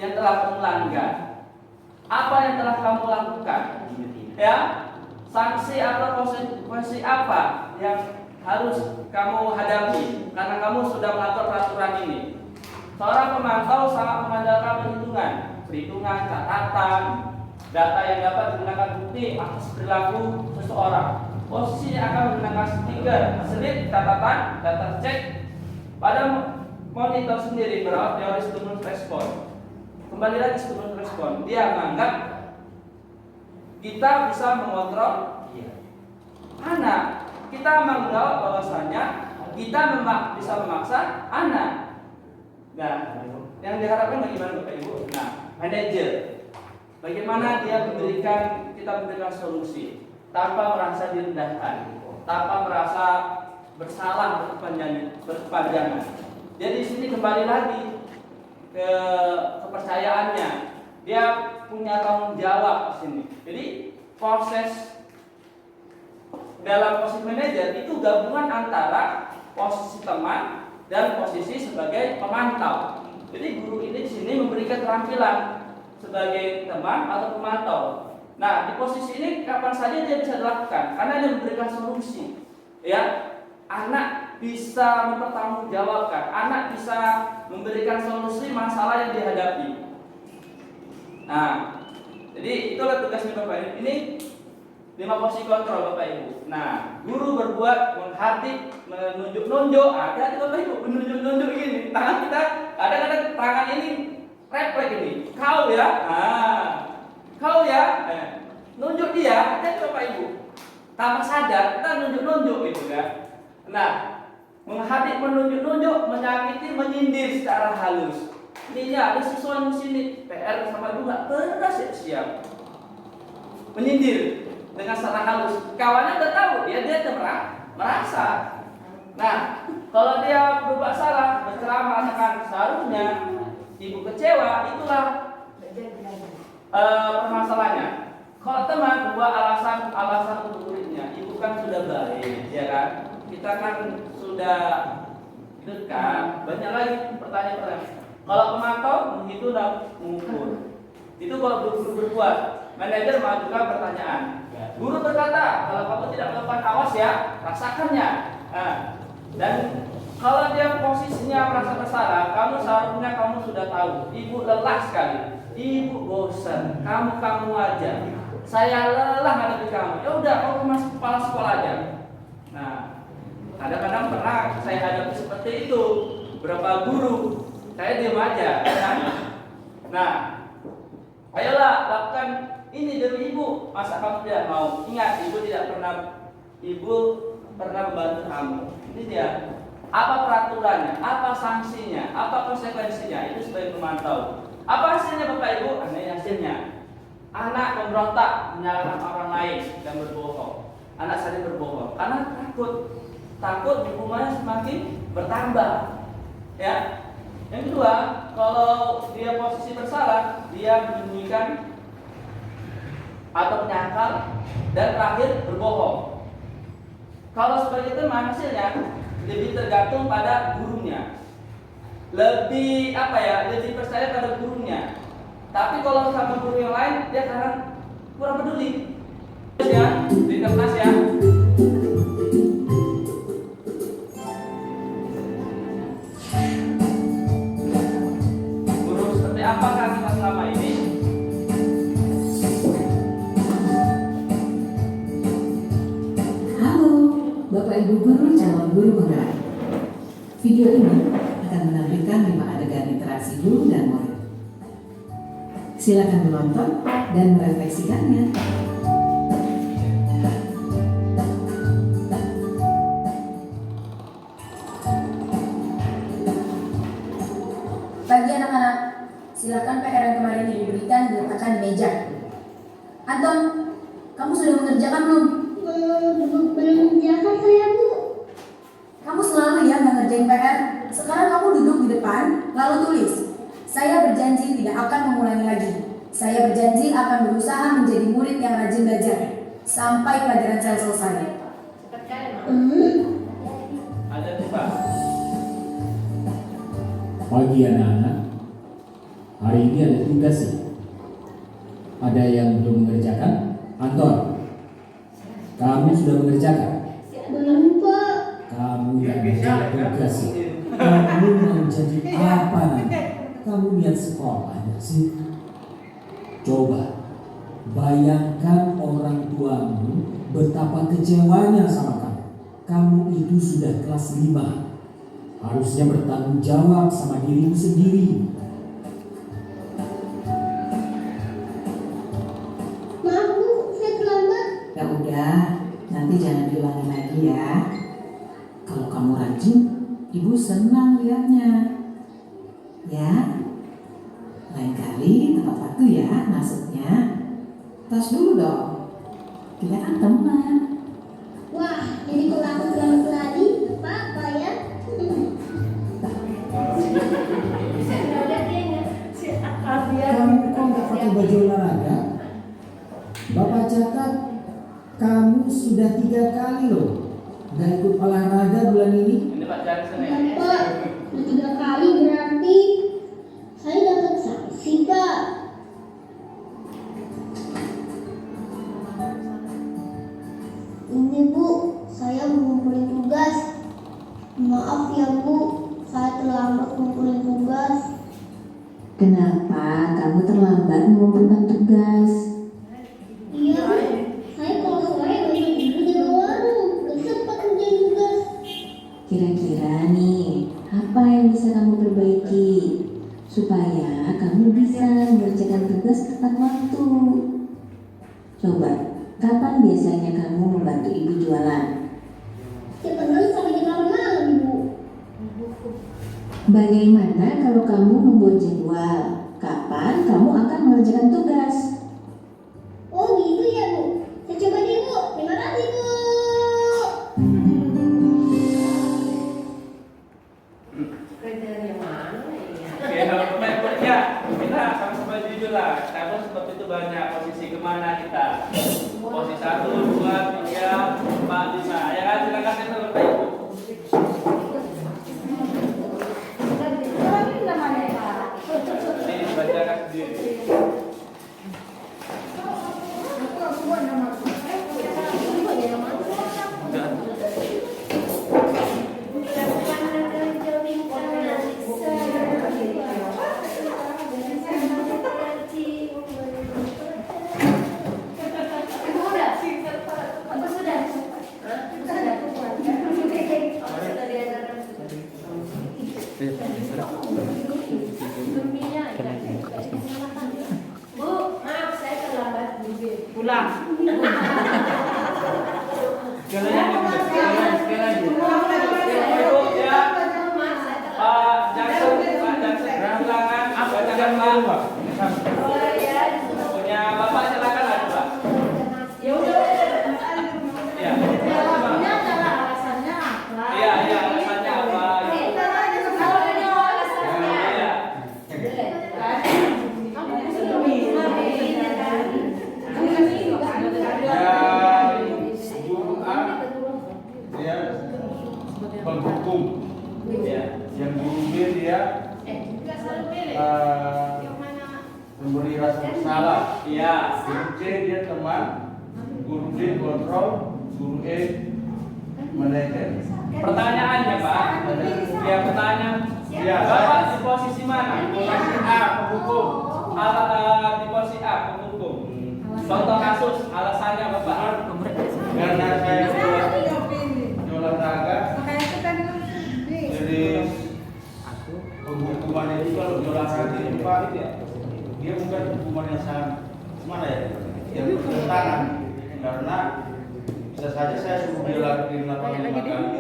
yang telah kamu langgar? Apa yang telah kamu lakukan? Ya, sanksi atau konsekuensi apa yang harus kamu hadapi karena kamu sudah melanggar peraturan ini? Seorang pemantau sangat mengandalkan perhitungan, catatan, data yang dapat digunakan bukti atas perilaku seseorang. Posisinya akan menggunakan stiker, slide, catatan, data cek pada monitor sendiri berawal teori stimulus respon. Kembali lagi stimulus respon, dia menganggap kita bisa mengontrol anak. Kita menjawab bahwasanya kita bisa memaksa anak. Nah, yang diharapkan bagaimana Bapak Ibu? Nah, manajer, bagaimana dia kita memberikan solusi tanpa merasa direndahkan, tanpa merasa bersalah berkepanjangan. Jadi di sini kembali lagi ke kepercayaannya. Dia punya tanggung jawab di sini. Jadi dalam posisi manajer itu gabungan antara posisi teman dan posisi sebagai pemantau. Jadi guru ini di sini memberikan keterampilan sebagai teman atau pemantau. Nah, di posisi ini kapan saja dia bisa dilakukan karena dia memberikan solusi. Ya, anak bisa mempertanggungjawabkan, anak bisa memberikan solusi masalah yang dihadapi. Nah, jadi itulah tugasnya Bapak Ibu. Ini 5 posisi kontrol Bapak Ibu. Nah, guru berbuat menghardik, menunjuk-nunjuk. Hati-hati Bapak Ibu, menunjuk-nunjuk gini. Tangan kita kadang-kadang tangan ini refleks ini. Kau ya, kau ya, nunjuk dia. Hati-hati Bapak Ibu. Tanpa sadar kita nunjuk-nunjuk gitu kan. Nah, menghardik, menunjuk-nunjuk, menyakiti, menyindir secara halus. Ini ya, ada siswa di sini PR sama ibu nggak pernah siap-siap. Menyindir dengan secara halus. Kawannya udah tahu, dia merasa. Nah, kalau dia berbuat salah, berceramah akan seharusnya ibu kecewa, itulah permasalahannya. Kalau teman buat alasan untuk muridnya, ibu kan sudah baik, ya kan? Kita kan sudah dekat. Banyak lagi pertanyaan. Kalau pemantau menghitung dan mengukur. Itu kalau guru berbuat, manajer mengajukan pertanyaan. Guru berkata, kalau kamu tidak melakukan awas ya, rasakannya. Nah, dan Kalau dia posisinya merasa bersalah, kamu seharusnya kamu sudah tahu. Ibu lelah sekali, ibu bosan, kamu aja. Saya lelah hadapi kamu. Ya udah, kamu masuk kepala sekolah aja. Nah, kadang-kadang pernah saya hadapi seperti itu. Berapa guru, saya diam aja, kan? Nah, ayolah lakukan ini demi ibu. Masa kamu tidak mau? Ingat, ibu pernah membantu kamu. Ini dia. Apa peraturannya? Apa sanksinya? Apa konsekuensinya? Itu sebagai pemantau. Apa hasilnya Bapak Ibu? Ini hasilnya. Anak memberontak menyalahkan orang lain dan berbohong. Anak saling berbohong karena takut hukumannya semakin bertambah. Ya. Yang kedua, kalau dia posisi bersalah, dia menyembunyikan atau menyangkal, dan terakhir berbohong. Kalau sebagai teman, hasilnya lebih tergantung pada gurunya. Lebih lebih percaya pada gurunya. Tapi kalau sama guru yang lain, dia kadang kurang peduli. Ya, di kelas ya. Guru seperti apakah kita selama ini? Halo, Bapak Ibu Guru calon guru penggerak. Video ini akan menampilkan 5 adegan interaksi guru dan murid. Silakan menonton dan merefleksikannya. Bagi anak-anak, silakan PR yang kemarin diberikan diletakkan di meja. Anton, kamu sudah mengerjakan belum? Belum mengerjakan saya, Bu. Kamu selalu ya nggak ngerjain PR. Sekarang kamu duduk di depan, lalu tulis. Saya berjanji tidak akan mengulangi lagi. Saya berjanji akan berusaha menjadi murid yang rajin belajar sampai pelajaran saya selesai. Ada Pak. Pagi anak-anak, hari ini ada tugas ya? Ada yang belum mengerjakan? Anton, kamu sudah mengerjakan? Belum, Pak. Kamu tidak mengerjakan tugas ya? Kamu mau jadi apa nanti? Kamu lihat sekolahnya sih? Coba bayangkan orang tuamu betapa kecewanya sama kamu. Kamu itu sudah kelas 5. Harusnya bertanggung jawab sama dirimu sendiri. Maaf, Bu, saya terlambat. Ya udah, nanti jangan diulangi lagi ya. Kalau kamu rajin, Ibu senang lihatnya. Ya, lain kali tepat waktu ya masuknya. Tas dulu dong. Kita kan teman. Wah, jadi kalau aku terlambat lagi, apa ya? Kamu kok nggak pakai baju olahraga? Bapak catat kamu sudah 3 kali loh nggak ikut olahraga bulan ini. Ini Pak cari sana ya. Pak, udah 3 kali berarti saya dapat sanksi, Pak. Ini, Bu, saya mengumpulin tugas. Maaf ya, Bu, saya terlambat mengumpulin tugas. Kenapa kamu terlambat mengumpulkan tugas? Iya, Bu. Saya kalau sore banyak ibu di warung, gak sempat kerjain tugas. Kira-kira nih, apa yang bisa kamu perbaiki supaya kamu bisa mengerjakan tugas tepat waktu? Coba, kapan biasanya kamu membantu ibu jualan? Tiap hari sampai jam 8 malam, Bu. Bagaimana kalau kamu membuat jadwal? Kapan kamu akan mengerjakan tugas? Oh gitu ya, Bu. Saya coba deh, Bu. Terima kasih, Bu. Kriteria mana ya? Oke, kalau pemain-pemainnya kita sama-sama jujur lah. Cabur seperti itu banyak posisi kemana kita? Posisi 1, 2, 3, 4, 5. Ya kan, silakan kita Bapak Ibu. Ini namanya Pak. Ini dibacakan sendiri. A dia penghukum, yang guru B dia memberi rasa bersalah. Iya. Guru C dia teman, guru D kontrol, guru E manajer. Pertanyaannya Pak, ya pertanyaan, Ya, Bapak di posisi mana? Di posisi A, penghukum. Di posisi A, penghukum. Contoh kasus, alasannya Bapak? Karena saya di olahraga, jadi penghukuman itu kalau di olahraga itu Pak, dia bukan hukuman yang sangat mana ya, yang bertentangan, karena bisa saja saya suruh dia lagi 85 kali,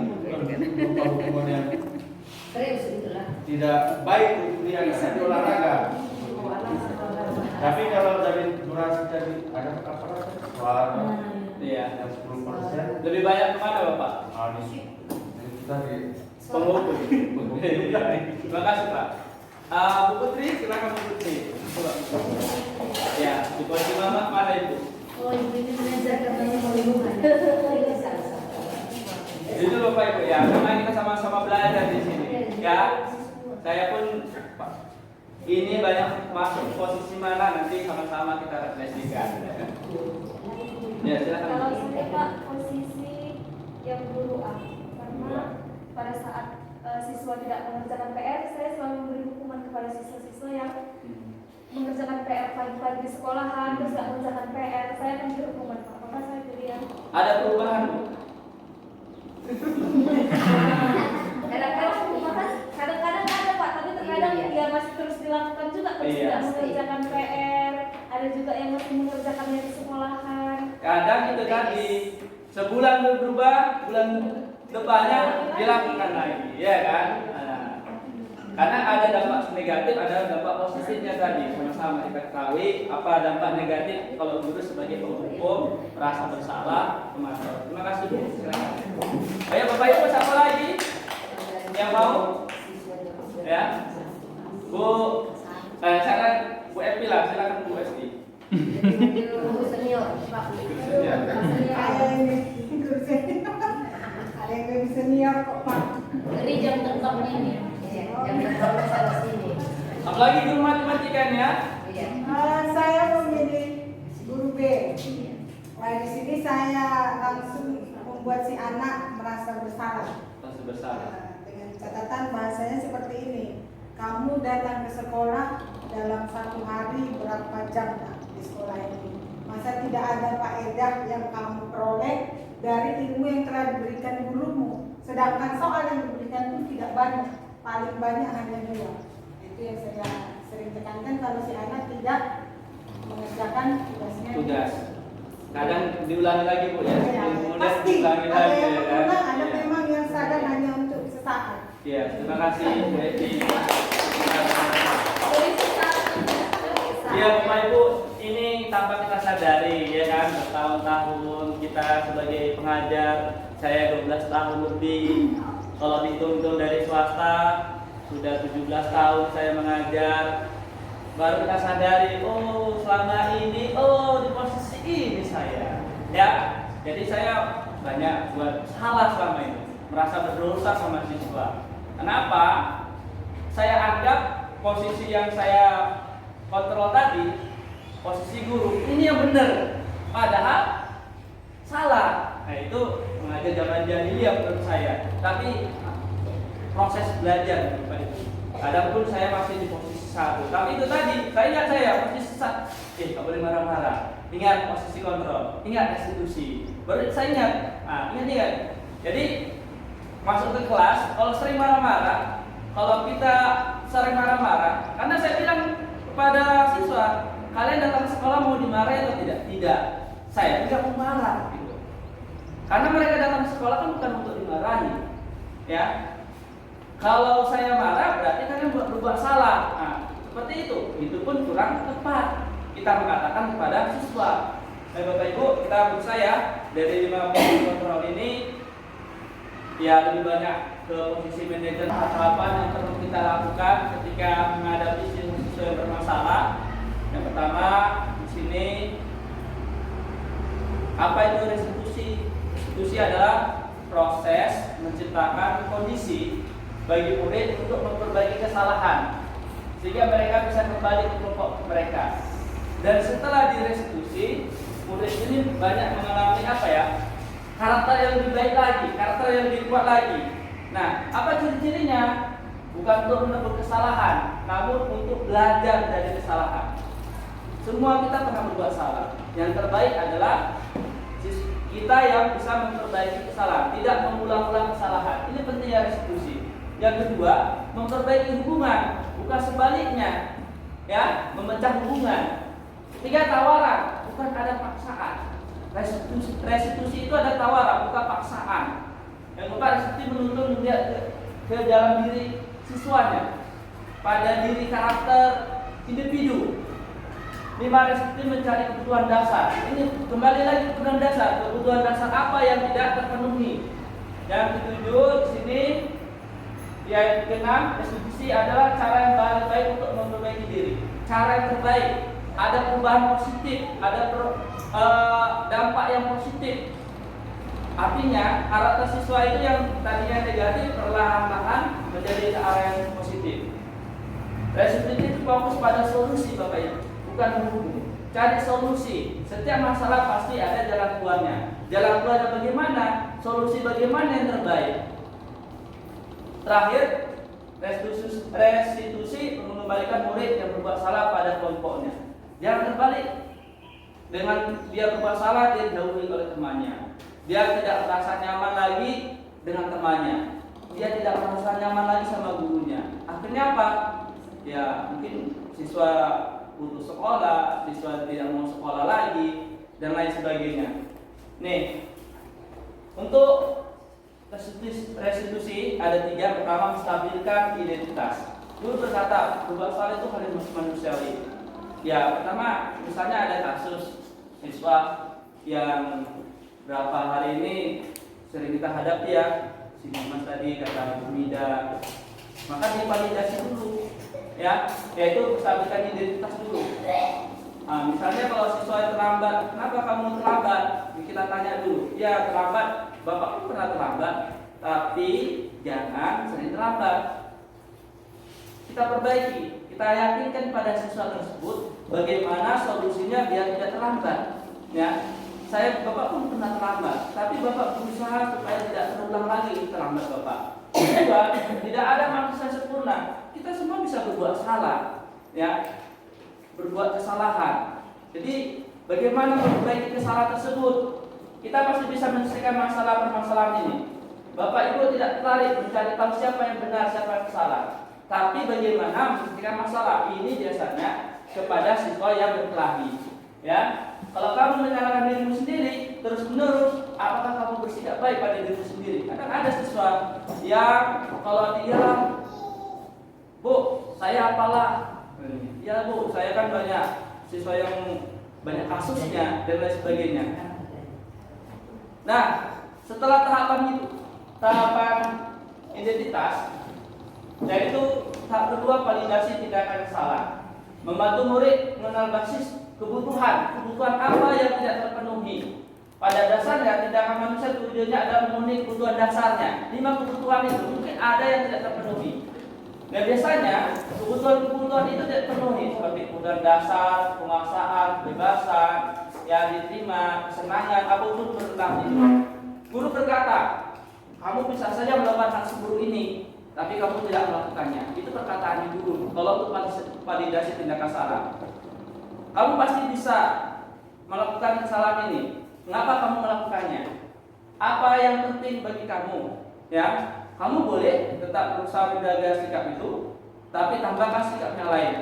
berupa hukuman yang tidak baik untuk dia karena di olahraga. Tapi kalau dari durasi tadi ada apa? Suara, Iya. yang 10%. Lebih banyak kemana Bapak? Kita di Penghukum. Terima kasih Pak. Bu Putri, silakan Bu Putri. Coba. Ya, di posisi mana Ibu? Oh, ibu ini mengajar katanya mau lingkungan. Itu Bapak Ibu ya, karena kita sama-sama belajar di sini. Ya, saya pun ini banyak masuk posisi mana nanti sama-sama kita refleksikan. Ya, silakan. Kalau saya Pak posisi yang guru A, karena pada saat siswa tidak mengerjakan PR, saya selalu memberi hukuman kepada siswa-siswa yang mengerjakan PR pagi-pagi di sekolahan terus tidak mengerjakan PR, saya akan beri hukuman Pak. Maka saya pilih yang Ada perubahan Bu? kadang-kadang ada Pak, tapi terkadang ya masih terus dilakukan juga terus Iya. tidak mengerjakan PR. Ada juga yang masih mengerjakannya di sekolahan. Kadang itu tadi sebulan berubah, bulan depannya dilakukan lagi, ya kan? Nah, karena ada dampak negatif, ada dampak positifnya tadi. Sama-sama kita ketahui apa dampak negatif kalau guru sebagai penghukum merasa bersalah, kemarin. Terima kasih Bu. Silakan. Ayo Bapak Ibu, siapa lagi yang mau? Ya, Bu. Silakan Bu Epi lah, silakan Bu Esti. Guru senior, Pak. Ada yang lebih senior kok Pak. Dari jam terbang ini. Yang terbaru sana sini. Apalagi guru matematikanya? Saya memilih guru B. Nah, di sini saya langsung membuat si anak merasa bersalah. Masih bersalah. Dengan catatan bahasanya seperti ini. Kamu datang ke sekolah dalam satu hari berapa jam Nak, di sekolah ini? Masa tidak ada faedah yang kamu peroleh dari ilmu yang telah diberikan gurumu? Sedangkan soal yang diberikan pun tidak banyak, paling banyak hanya 2. Itu yang saya sering tekankan kalau si anak tidak mengerjakan tugasnya. Tugas. Kadang diulangi lagi Bu ya. Kemudian Pasti diulangi ada lagi yang ya kan. mengulang, ada Iya. memang yang sadar hanya untuk sesaat. Iya, terima kasih Bu Eti. Ya Bapak Ibu, ini tanpa kita sadari ya kan, bertahun-tahun kita sebagai pengajar, saya 12 tahun lebih. Kalau dihitung dari swasta sudah 17 tahun saya mengajar. Baru kita sadari, oh selama ini, oh di posisi ini saya. Ya, jadi saya banyak buat salah selama ini, merasa berdosa sama siswa. Kenapa? Saya anggap posisi yang saya kontrol tadi, posisi guru, ini yang benar. Padahal salah. Nah itu mengajar zaman jahiliyah menurut saya. Tapi proses belajar Bapak Ibu. Kadang pun saya masih di posisi 1. Tapi itu tadi, saya ingat saya posisi 1. Nggak boleh marah-marah. Ingat posisi kontrol, ingat restitusi. Baru saya ingat. Nah, ingat. Jadi masuk ke kelas, kalau sering marah-marah, kalau kita sering marah-marah, karena saya bilang kepada siswa, kalian datang ke sekolah mau dimarahi atau tidak? Tidak. Saya tidak mau marah gitu. Karena mereka datang ke sekolah kan bukan untuk dimarahi. Ya. Kalau saya marah berarti kalian berbuat salah. Nah, seperti itu. Itu pun kurang tepat kita mengatakan kepada siswa. Nah, Bapak Ibu, kita berusaha ya dari 5 posisi kontrol ini ya lebih banyak ke posisi manajer. Tahapan yang perlu kita lakukan ketika menghadapi siswa yang bermasalah. Yang pertama di sini apa itu restitusi? Restitusi adalah proses menciptakan kondisi bagi murid untuk memperbaiki kesalahan sehingga mereka bisa kembali ke kelompok mereka. Dan setelah direstitusi, murid ini banyak mengalami karakter yang lebih baik lagi, karakter yang lebih kuat lagi. Nah, apa ciri-cirinya? Bukan untuk menebus kesalahan, namun untuk belajar dari kesalahan. Semua kita pernah berbuat salah. Yang terbaik adalah kita yang bisa memperbaiki kesalahan, tidak mengulang-ulang kesalahan. Ini pentingnya restitusi. Yang kedua, memperbaiki hubungan, bukan sebaliknya, ya, memecah hubungan. Ketiga, tawaran, bukan ada paksaan. Restitusi itu ada tawaran, bukan paksaan. Yang keempat, restitusi menuntun melihat ke dalam diri siswanya, pada diri karakter individu. 5, restitusi mencari kebutuhan dasar. Ini kembali lagi kebutuhan dasar. Kebutuhan dasar apa yang tidak terpenuhi? Yang ketujuh di sini, yang keenam, restitusi adalah cara yang paling baik untuk memperbaiki diri. Cara yang terbaik, ada perubahan positif, ada dampak yang positif. Artinya, karakter siswa itu yang tadinya negatif perlahan-lahan menjadi ke arah yang positif. Restitusi itu fokus pada solusi, Bapak Ibu, bukan menghukum. Cari solusi. Setiap masalah pasti ada jalan keluarnya. Jalan keluarnya bagaimana? Solusi bagaimana yang terbaik? Terakhir, restitusi mengembalikan murid yang berbuat salah pada kelompoknya. Jangan terbalik. Dengan dia berbuat salah, dia dijauhi oleh temannya. Dia tidak merasa nyaman lagi dengan temannya. Dia tidak merasa nyaman lagi sama gurunya. Akhirnya apa? Ya, mungkin siswa putus sekolah, siswa tidak mau sekolah lagi, dan lain sebagainya. Nih, untuk restitusi ada 3. Pertama, menstabilkan identitas. Guru berkata, berbuat salah itu hal yang manusiawi. Ya, pertama, misalnya ada kasus siswa yang berapa hari ini sering kita hadapi, ya, si Mas tadi kata Bu Mida, maka divalidasi dulu, ya, yaitu menstabilkan identitas dulu. Nah, misalnya kalau siswa terlambat, kenapa kamu terlambat? Kita tanya dulu. Ya, terlambat, Bapak pun pernah terlambat, tapi jangan sering terlambat. Kita perbaiki, kita yakinkan pada siswa tersebut bagaimana solusinya biar tidak terlambat. Ya, Bapak pun pernah terlambat, tapi Bapak berusaha supaya tidak terulang lagi terlambat Bapak. Kedua, tidak ada manusia sempurna. Kita semua bisa berbuat salah, ya, berbuat kesalahan. Jadi bagaimana memperbaiki kesalahan tersebut? Kita pasti bisa menyelesaikan permasalahan ini. Bapak Ibu tidak tertarik mencari tahu siapa yang benar, siapa yang salah. Tapi bagaimana menyelesaikan masalah ini biasanya kepada siswa yang berkelahi. Ya, kalau kamu menyalahkan dirimu sendiri terus menerus, apakah kamu bersikap baik pada dirimu sendiri? Akan ada siswa yang kalau dia, Bu, saya apalah, ya Bu, saya kan banyak siswa yang banyak kasusnya dan lain sebagainya. Nah, setelah tahapan itu, tahapan identitas, yaitu tahap kedua, validasi tindakan salah. Membantu murid mengenal basis kebutuhan apa yang tidak terpenuhi. Pada dasarnya tindakan manusia tujuannya adalah memenuhi kebutuhan dasarnya. 5 kebutuhan itu mungkin ada yang tidak terpenuhi. Dan biasanya kebutuhan itu tidak terpenuhi, seperti kebutuhan dasar, penguasaan, kebebasan, yang diterima, kesenangan, apapun tentang itu. Guru berkata, kamu bisa saja melakukan hal seburuk ini, tapi kamu tidak melakukannya. Itu perkataan guru. Kalau untuk validasi tindakan salah, kamu pasti bisa melakukan kesalahan ini. Mengapa kamu melakukannya? Apa yang penting bagi kamu? Ya, kamu boleh tetap berusaha menjaga sikap itu, tapi tambahkan sikap yang lain,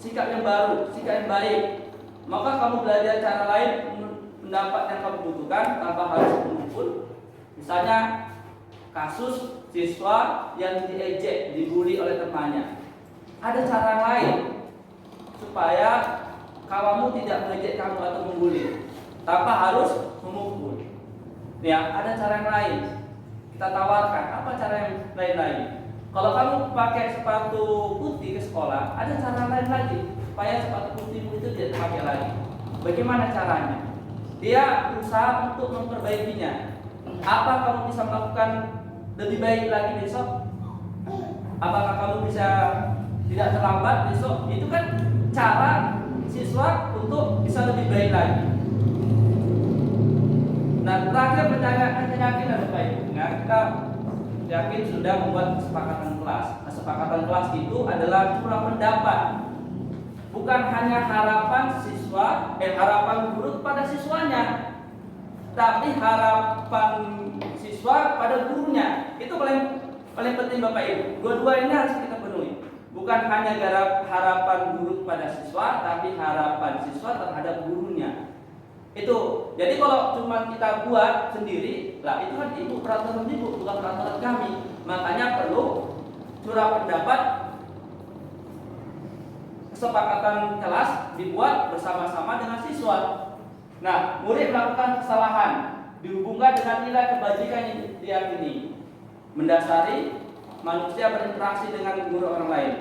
sikap yang baru, sikap yang baik. Maka kamu belajar cara lain mendapat yang kamu butuhkan tanpa harus mengumpul. Misalnya kasus siswa yang diejek, dibully oleh temannya. Ada cara lain supaya kawanmu tidak mengejek kamu atau membuli tanpa harus memukul. Ya, ada cara yang lain. Kita tawarkan apa cara yang lain. Kalau kamu pakai sepatu putih ke sekolah, ada cara lain lagi supaya sepatu putihmu itu tidak dipakai lagi. Bagaimana caranya? Dia berusaha untuk memperbaikinya. Apa kamu bisa melakukan lebih baik lagi besok? Apakah kamu bisa tidak terlambat besok? Itu kan cara siswa untuk bisa lebih baik lagi. Nah, terakhir keyakinan Bapak Ibu. Nah, kita yakin sudah membuat kesepakatan kelas. Kesepakatan kelas itu adalah curah pendapat, bukan hanya harapan siswa, harapan guru pada siswanya, tapi harapan siswa pada gurunya. Itu paling penting Bapak Ibu. Dua-dua ini harus kita penuhi. Bukan hanya harapan guru pada siswa, tapi harapan siswa terhadap gurunya. Itu. Jadi kalau cuma kita buat sendiri, lah itu kan ibu peraturan ibu, bukan peraturan kami. Makanya perlu curah pendapat, kesepakatan kelas dibuat bersama-sama dengan siswa. Nah, murid melakukan kesalahan dihubungkan dengan nilai kebajikan yang diyakini, mendasari manusia berinteraksi dengan guru orang lain.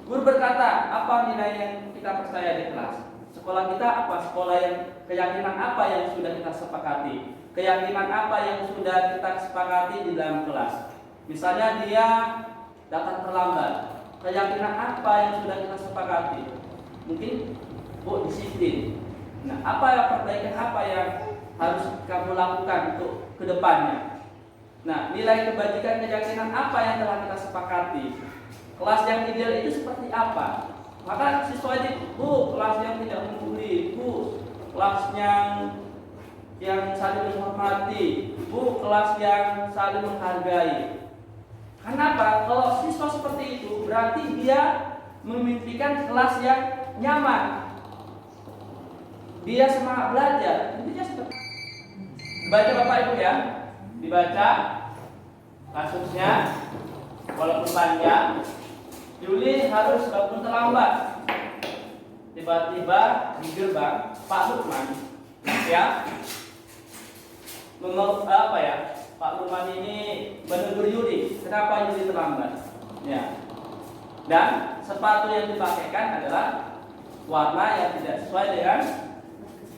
Guru berkata, apa nilai yang kita percaya di kelas? Sekolah kita apa? Sekolah yang keyakinan apa yang sudah kita sepakati? Keyakinan apa yang sudah kita sepakati di dalam kelas? Misalnya dia datang terlambat. Keyakinan apa yang sudah kita sepakati? Mungkin disiplin. Nah, perbaikan apa yang harus kamu lakukan untuk kedepannya? Nah, nilai kebajikan keyakinan apa yang telah kita sepakati? Kelas yang ideal itu seperti apa? Maka siswa ini, kelas yang tidak membuli, kelas yang saling menghormati, kelas yang saling menghargai. Kenapa? Kalau siswa seperti itu, berarti dia memimpikan kelas yang nyaman. Dia semangat belajar. Intinya seperti dibaca Bapak Ibu ya, dibaca kasusnya, walaupun panjang. Yuli harus bangun terlambat. Tiba-tiba di gerbang Pak Lukman, ya, Pak Lukman ini menegur Yuli. Kenapa Yuli terlambat? Ya. Dan sepatu yang dipakaikan adalah warna yang tidak sesuai dengan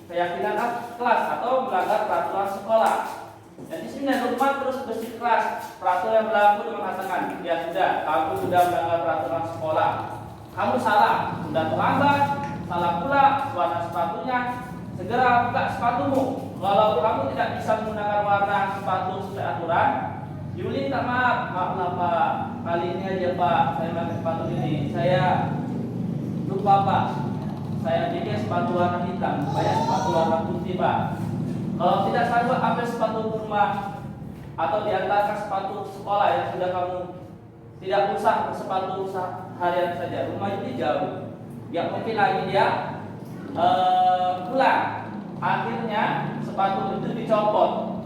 keyakinan kelas atau melanggar peraturan sekolah. Dan di sini Lukman terus bersikeras. Peraturan yang berlaku mengatakan, ya sudah, kamu sudah melanggar peraturan sekolah. Kamu salah, sudah terlambat, salah pula warna sepatunya. Segera buka sepatumu. Kalau kamu tidak bisa menggunakan warna sepatu sesuai aturan, Yuli minta maaf Pak. Kali ini aja Pak, saya pakai sepatu ini. Saya lupa Pak. Saya pikir sepatu warna hitam, saya sepatu warna putih Pak. Kalau tidak sanggup ambil sepatu rumah atau diantarkan sepatu sekolah yang sudah kamu tidak usah sepatu harian saja. Rumah ini jauh, nggak mungkin lagi dia pulang. Akhirnya sepatu itu dicopot,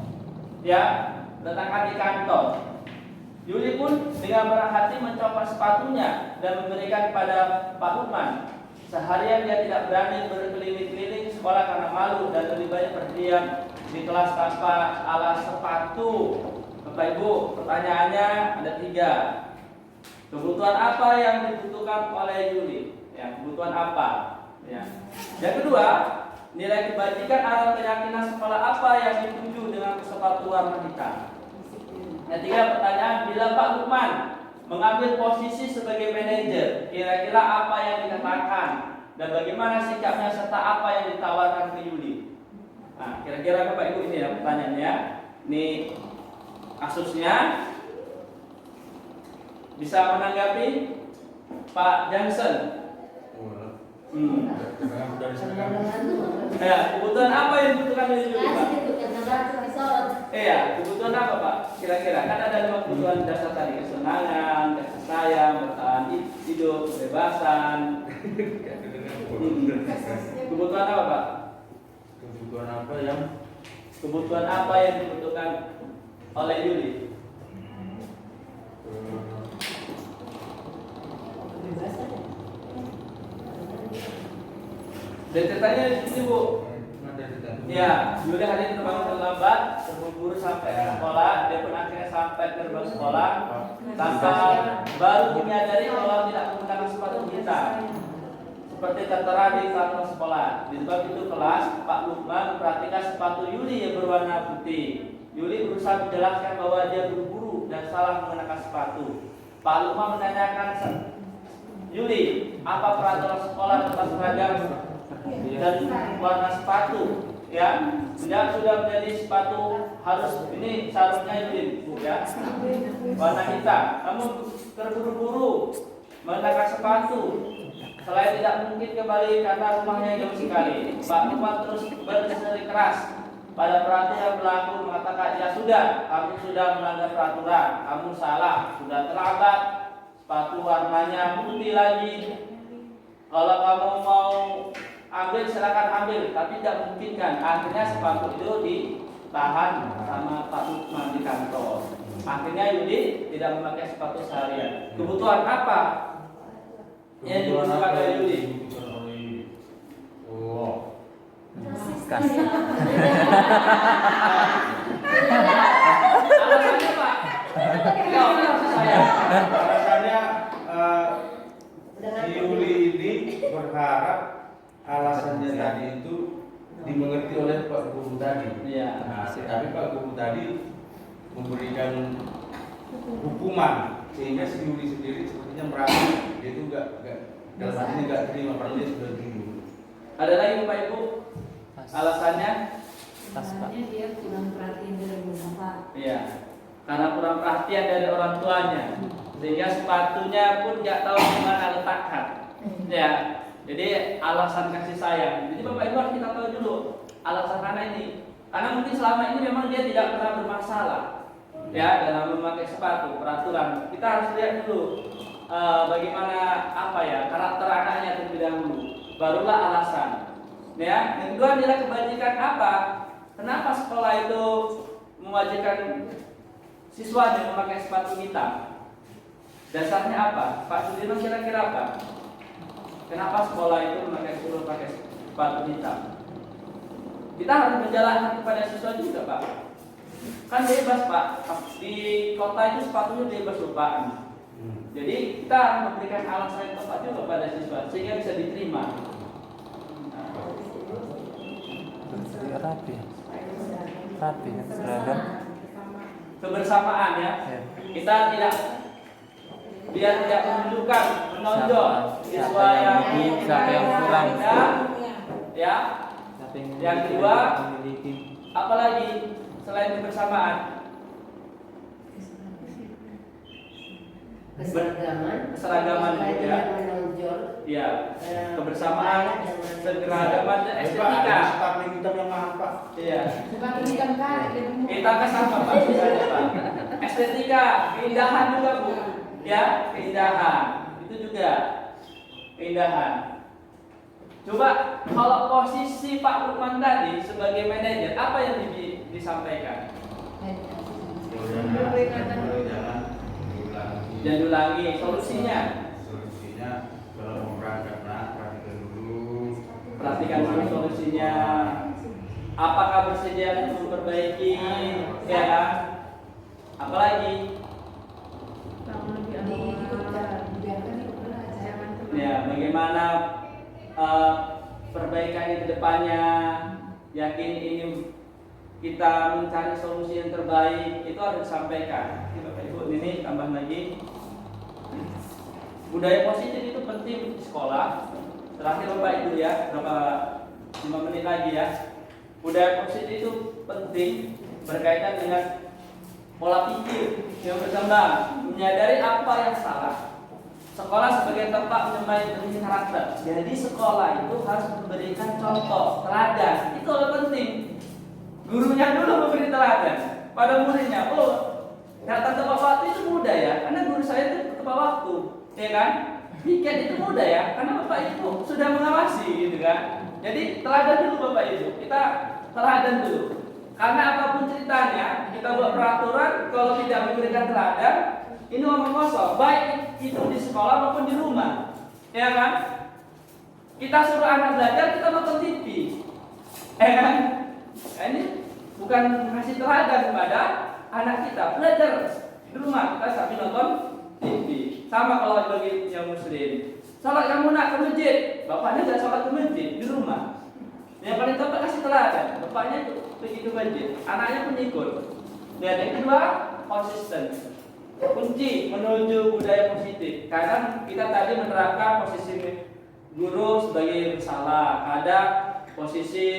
ya, letakkan di kantor. Yuli pun dengan berhati mencopot sepatunya dan memberikan kepada Pak Lukman. Seharian dia tidak berani berkeliling-keliling sekolah karena malu dan lebih banyak berdiam di kelas tanpa alas sepatu. Bapak Ibu, pertanyaannya ada 3. Kebutuhan apa yang dibutuhkan oleh Yuli? Ya, kebutuhan apa? Ya. Yang kedua, nilai kebajikan atau keyakinan sekolah apa yang dituju dengan sepatu warna hitam? Yang 3, pertanyaan, bila Pak Lukman mengambil posisi sebagai manajer, kira-kira apa yang dikatakan dan bagaimana sikapnya serta apa yang ditawarkan ke Yuli? Nah, kira-kira Bapak Ibu ini ya pertanyaannya. Ini kasusnya. Bisa menanggapi Pak Johnson? Ya, kebutuhan apa yang dibutuhkan oleh Yuli, Pak? Iya, kebutuhan apa Pak? Kira-kira kan ada 5 kebutuhan dasar tadi: kesenangan, kasih sayang, bertahan hidup, kebebasan. Kebutuhan apa Pak? Kebutuhan apa yang dibutuhkan oleh Yuli? Dan ceritanya di sini Bu. Ya, Yuli hari ini terbangun terlambat, terburu-buru sampai ke sekolah. Dia pun akhirnya sampai ke gerbang sekolah tanpa baru menyadari kalau tidak menggunakan sepatu hitam, seperti tertera di kartu sekolah. Di sebab itu kelas Pak Lukman memperhatikan sepatu Yuli yang berwarna putih. Yuli berusaha menjelaskan bahwa dia buru-buru dan salah mengenakan sepatu. Pak Lukman menanyakan, Yuli, apa peraturan sekolah tentang seragam dan warna sepatu? Ya, tidak sudah menjadi sepatu harus ini seharusnya Yuli, ya, warna hitam. Namun terburu-buru mengenakan sepatu. Selain tidak mungkin kembali karena rumahnya jauh sekali, Pak Lukman terus berseri keras pada peraturan yang berlaku, mengatakan, ya sudah, kamu sudah melanggar peraturan, kamu salah, sudah terlambat, sepatu warnanya putih lagi. Kalau kamu mau ambil silakan ambil, tapi tidak mungkin kan. Akhirnya sepatu itu ditahan sama Pak Lukman di kantor. Akhirnya Yudi tidak memakai sepatu seharian. Kebutuhan apa yang dibutuhkan oleh Yudi? Kasih. Alasannya Pak? Alasannya si Yuli ini berharap alasannya tadi itu dimengerti oleh Pak Guru tadi. Iya. Nah, tapi Pak Guru tadi memberikan hukuman sehingga si Yuli sendiri sepertinya merasa dia itu enggak dalam hatinya enggak terima padahal dia sudah dulu. Ada lagi Bapak Ibu? Alasannya? Alasannya dia kurang perhatian dari bapak. Iya. Karena kurang perhatian dari orang tuanya, sehingga sepatunya pun nggak tahu di mana letakkan. Ya. Jadi alasan kasih sayang. Jadi Bapak Ibu harus kita tahu dulu alasan anak ini. Karena mungkin selama ini memang dia tidak pernah bermasalah, ya, dalam memakai sepatu, peraturan. Kita harus lihat dulu bagaimana karakter anaknya terlebih dahulu. Barulah alasan. Ya, yang kedua adalah kebajikan apa? Kenapa sekolah itu mewajibkan siswanya memakai sepatu hitam? Dasarnya apa? Pak Sudirman kira-kira apa? Kenapa sekolah itu suruh pakai sepatu hitam? Kita harus menjalankan kepada siswa juga, Pak. Kan bebas, Pak. Di kota itu sepatunya bebas loh, Pak. Jadi kita harus memberikan alasan yang tepat juga pada siswa sehingga bisa diterima. Rapi kan seragam. Kebersamaan ya. Kita biar tidak menunjukkan menonjol siswa yang siapa yang kurang, ya. Yang kedua, apalagi selain kebersamaan, keseragaman juga, ya, kebersamaan, keseragaman dan estetika. Kita yang mahal Pak. Iya. Bukan pendidikan Kak, Kita kesama Pak, misalnya Pak. Estetika, keindahan juga Bu, ya, keindahan itu juga keindahan. Coba kalau posisi Pak Lukman tadi sebagai manajer, apa yang disampaikan? Jangan diulangi. Solusinya kalau mau berangkat perhatikan dulu. Perhatikan dulu solusinya. Apakah bersedia untuk memperbaiki? Ya. Apalagi? Ya, bagaimana perbaikannya ke depannya? Yakin ini kita mencari solusi yang terbaik, itu harus disampaikan. Bapak Ibu, ini tambah lagi. Budaya positif itu penting di sekolah. Terakhir Bapak Ibu ya, berapa 5 menit lagi ya. Budaya positif itu penting berkaitan dengan pola pikir yang berkembang, menyadari apa yang salah. Sekolah sebagai tempat menyemai karakter. Jadi sekolah itu harus memberikan contoh, teladan. Itu yang penting. Gurunya dulu memberi teladan pada muridnya. Oh, datang tepat waktu itu mudah ya, karena guru saya itu tepat waktu, ya kan? Piket itu mudah ya, karena Bapak Ibu sudah mengawasi, gitu kan? Jadi teladan dulu Bapak Ibu, kita teladan dulu. Karena apapun ceritanya, kita buat peraturan kalau tidak memberikan teladan, ini omong kosong, baik itu di sekolah maupun di rumah, ya kan? Kita suruh anak belajar, kita nonton TV, ya kan? Nah, ini bukan ngasih teladan kepada anak kita. Belajar di rumah kita sambil nonton TV. Sama kalau bagi yang muslim, sholat kamu nak ke masjid, bapaknya tidak sholat ke masjid di rumah. Yang paling tepat kasih teladan, bapaknya pergi ke masjid, anaknya pun ikut. Dan yang kedua, konsisten. Kunci menuju budaya positif. Karena kita tadi menerapkan posisi guru sebagai bersalah, ada posisi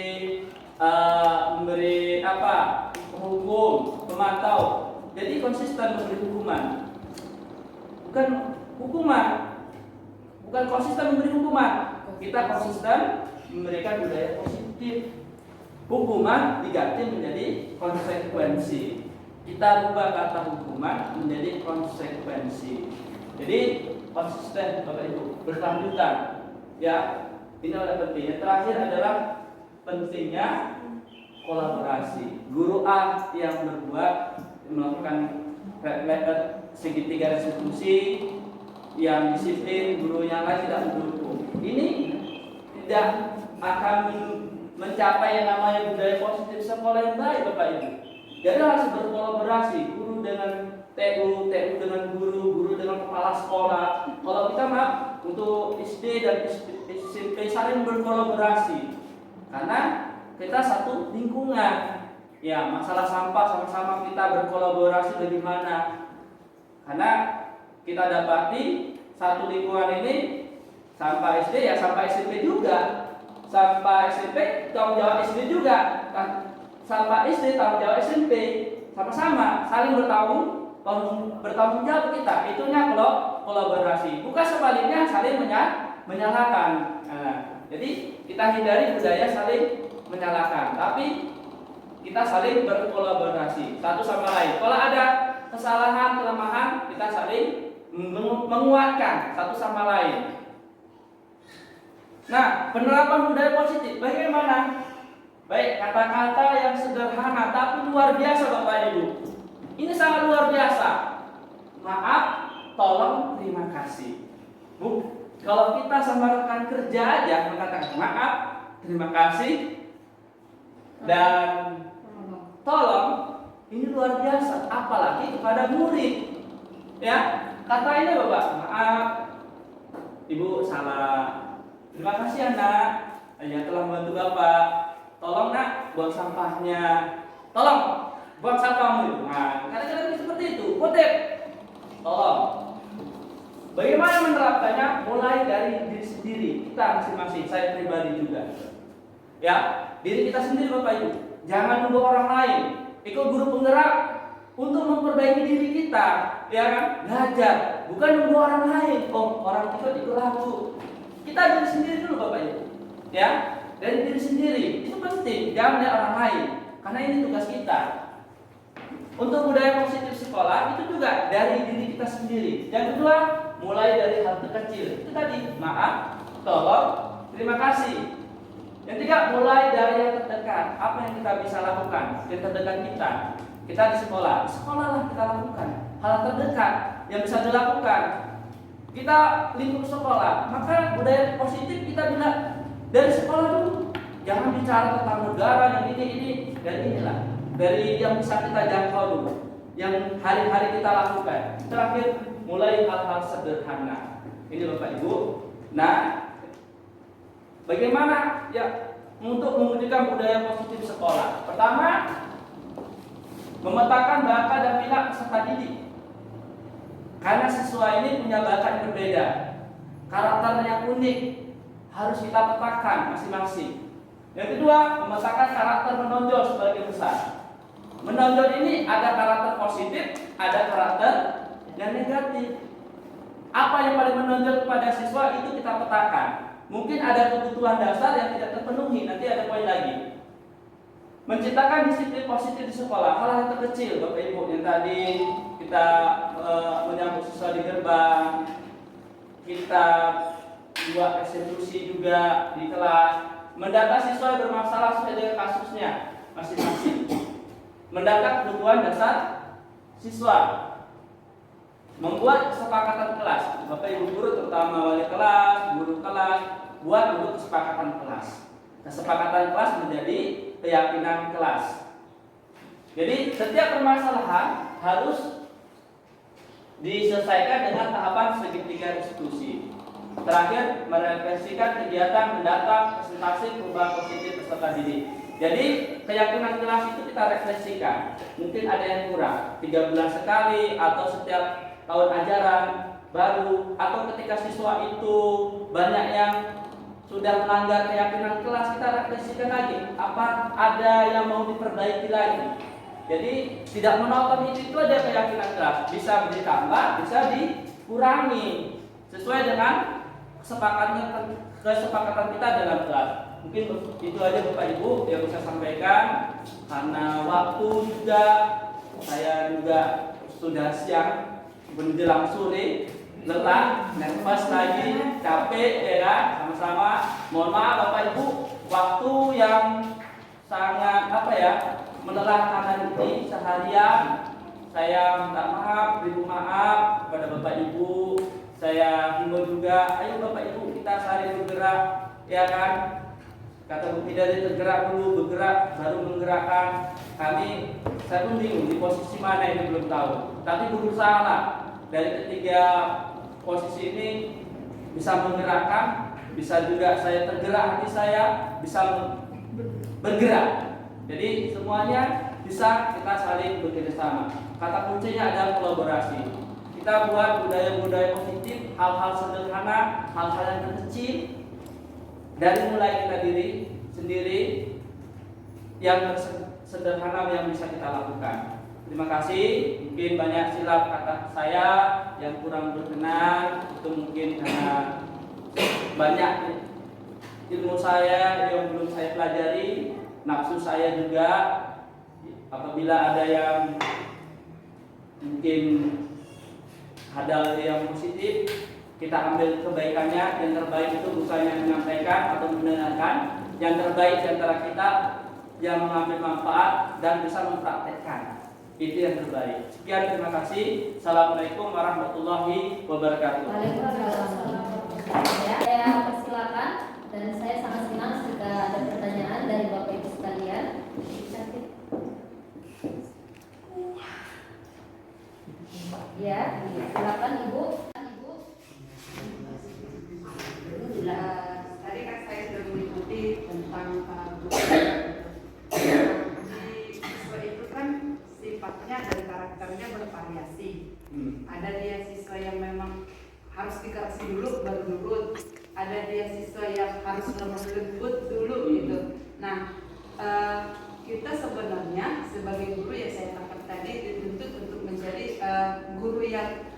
memberi hukum, memantau. Jadi konsisten memberi hukuman, bukan hukuman, bukan konsisten memberi hukuman. Kita konsisten memberikan budaya positif. Hukuman diganti menjadi konsekuensi. Kita rubah kata hukuman menjadi konsekuensi. Jadi konsisten Bapak Ibu, berkelanjutan. Ya, ini adalah penting. Yang terakhir adalah pentingnya kolaborasi. Guru A yang melakukan segitiga restitusi, yang disiplin, guru yang lain tidak mendukung. Ini tidak akan mencapai yang namanya budaya positif sekolah yang baik, Bapak Ibu. Jadi harus berkolaborasi, guru dengan TU dengan guru dengan kepala sekolah. Kalau kita untuk SD dan SMP saling berkolaborasi, karena kita satu lingkungan. Ya, masalah sampah sama-sama kita berkolaborasi bagaimana? Karena kita dapati satu lingkungan ini sampah SD ya sampah SMP juga, sampah SMP tanggung jawab SD juga, sampah SD tanggung jawab SMP, sama-sama saling bertanggung jawab kita. Itunya kalau kolaborasi, bukan sebaliknya saling menyalahkan. Nah, jadi kita hindari budaya saling menyalahkan, tapi kita saling berkolaborasi satu sama lain. Kalau ada kesalahan, kelemahan, kita saling menguatkan satu sama lain. Nah, penerapan budaya positif bagaimana? Baik, kata-kata yang sederhana tapi luar biasa Bapak Ibu. Ini sangat luar biasa. Maaf, tolong, terima kasih. Bu, kalau kita sama rekan kerja aja mengatakan maaf, terima kasih, dan tolong, ini luar biasa. Apalagi kepada murid. Ya, kata ini Bapak, maaf, Ibu salah. Terima kasih anak, yang telah membantu Bapak. Tolong nak, buang sampahnya. Tolong, buang sampahmu itu. Nah, kadang-kadang seperti itu. Kutip, tolong. Bagaimana menerapkannya? Mulai dari diri sendiri, kita masing-masing. Saya pribadi juga. Ya, diri kita sendiri Bapak Ibu. Jangan nunggu orang lain. Ikut guru penggerak untuk memperbaiki diri kita, ya kan? Belajar, bukan nunggu orang lain. Oh, orang ikut laku. Kita diri sendiri dulu Bapak Ibu. Ya, dari diri sendiri itu penting. Jangan lihat orang lain, karena ini tugas kita. Untuk budaya positif sekolah itu juga dari diri kita sendiri. Yang kedua, mulai dari hal terkecil. Itu tadi, maaf, tolong, terima kasih. Yang ketiga, mulai dari yang terdekat. Apa yang kita bisa lakukan? Yang terdekat kita. Kita di sekolah. Di sekolah lah kita lakukan. Hal terdekat yang bisa dilakukan. Kita lingkup sekolah. Maka budaya positif kita bilang dari sekolah dulu. Jangan bicara tentang negara yang ini dan inilah. Dari yang bisa kita jangkau dulu. Yang hari-hari kita lakukan. Terakhir, mulai hal-hal sederhana. Ini Bapak Ibu. Nah, bagaimana ya untuk mewujudkan budaya positif sekolah? Pertama, memetakan bakat dan minat peserta didik. Karena siswa ini punya bakat yang berbeda, karakter yang unik, harus kita petakan masing-masing. Yang kedua, memetakan karakter menonjol sebagai besar. Menonjol ini ada karakter positif, ada karakter yang negatif. Apa yang paling menonjol kepada siswa itu kita petakan. Mungkin ada kebutuhan dasar yang tidak terpenuhi, nanti ada poin lagi. Menciptakan disiplin positif di sekolah, hal yang terkecil Bapak Ibu, yang tadi kita menyambut siswa di gerbang, kita buat eksekusi juga di kelas, mendata siswa bermasalah sesuai dengan kasusnya masing-masing, mendata kebutuhan dasar siswa, membuat kesepakatan kelas. Bapak Ibu guru terutama wali kelas, guru kelas, buat untuk kesepakatan kelas. Kesepakatan kelas menjadi keyakinan kelas. Jadi setiap permasalahan harus diselesaikan dengan tahapan segitiga restitusi. Terakhir, merefleksikan kegiatan mendata presentasi perubahan positif peserta didik. Jadi keyakinan kelas itu kita refleksikan. Mungkin ada yang kurang, 3 bulan sekali atau setiap tahun ajaran baru, atau ketika siswa itu banyak yang sudah melanggar keyakinan kelas, kita refleksikan lagi. Apa ada yang mau diperbaiki lagi? Jadi tidak menonton itu aja keyakinan kelas, bisa ditambah, bisa dikurangi sesuai dengan kesepakatan kita dalam kelas. Mungkin itu aja Bapak Ibu yang bisa sampaikan, karena waktu juga saya juga sudah siang menjelang sore, lelah, nervous lagi, capek ya kan, sama-sama. Mohon maaf Bapak Ibu, waktu yang sangat melelahkan ini seharian. Saya minta maaf, beri maaf kepada Bapak Ibu. Saya himbau juga, ayo Bapak Ibu kita saling bergerak, ya kan? Kata Bu Fidari, tergerak dulu, bergerak baru menggerakkan. Saya pun bingung di posisi mana ini belum tahu. Tapi berusaha lah. Dari ketiga posisi ini bisa menggerakkan, bisa juga saya tergerak hati saya, bisa bergerak. Jadi semuanya bisa kita saling bekerjasama. Kata kuncinya adalah kolaborasi. Kita buat budaya-budaya positif, hal-hal sederhana, hal-hal yang kecil, dari mulai kita diri sendiri yang sederhana yang bisa kita lakukan. Terima kasih. Mungkin banyak silap kata saya yang kurang berkenan, itu mungkin karena banyak ilmu saya yang belum saya pelajari, nafsu saya juga. Apabila ada yang mungkin ada yang positif, kita ambil kebaikannya. Yang terbaik itu bukannya menyampaikan atau mendengarkan. Yang terbaik di antara kita yang mengambil manfaat dan bisa mempraktekkan. Itu yang terbaik. Sekian, terima kasih. Assalamualaikum warahmatullahi wabarakatuh. Waalaikumsalam. Ya, saya persilakan, dan saya sangat senang jika ada pertanyaan dari Bapak Ibu sekalian. Ya, silakan Ibu. Tadi kan saya sudah mengikuti tentang siswa itu kan sifatnya dan karakternya bervariasi. Ada dia siswa yang memang harus dikoreksi dulu baru nurut. Ada dia siswa yang harus lembut dulu gitu. Nah, kita sebenarnya sebagai guru yang saya tangkap tadi dituntut untuk menjadi guru yang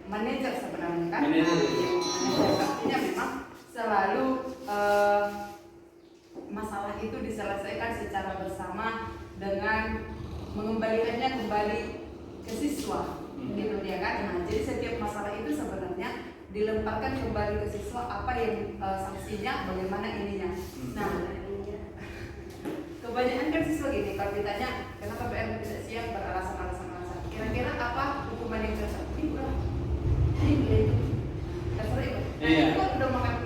manajer sebenarnya kan. Manajer artinya memang selalu masalah itu diselesaikan secara bersama dengan mengembalikannya kembali ke siswa, gitu dia kan. Nah, jadi setiap masalah itu sebenarnya dilemparkan kembali ke siswa, apa yang sanksinya, bagaimana ininya. Nah, kebanyakan kan siswa gini, kalau ditanya kenapa PR tidak siap, beralasan. Kira-kira apa hukuman yang cocok? Ini terserah itu. Nah, itu kan udah makan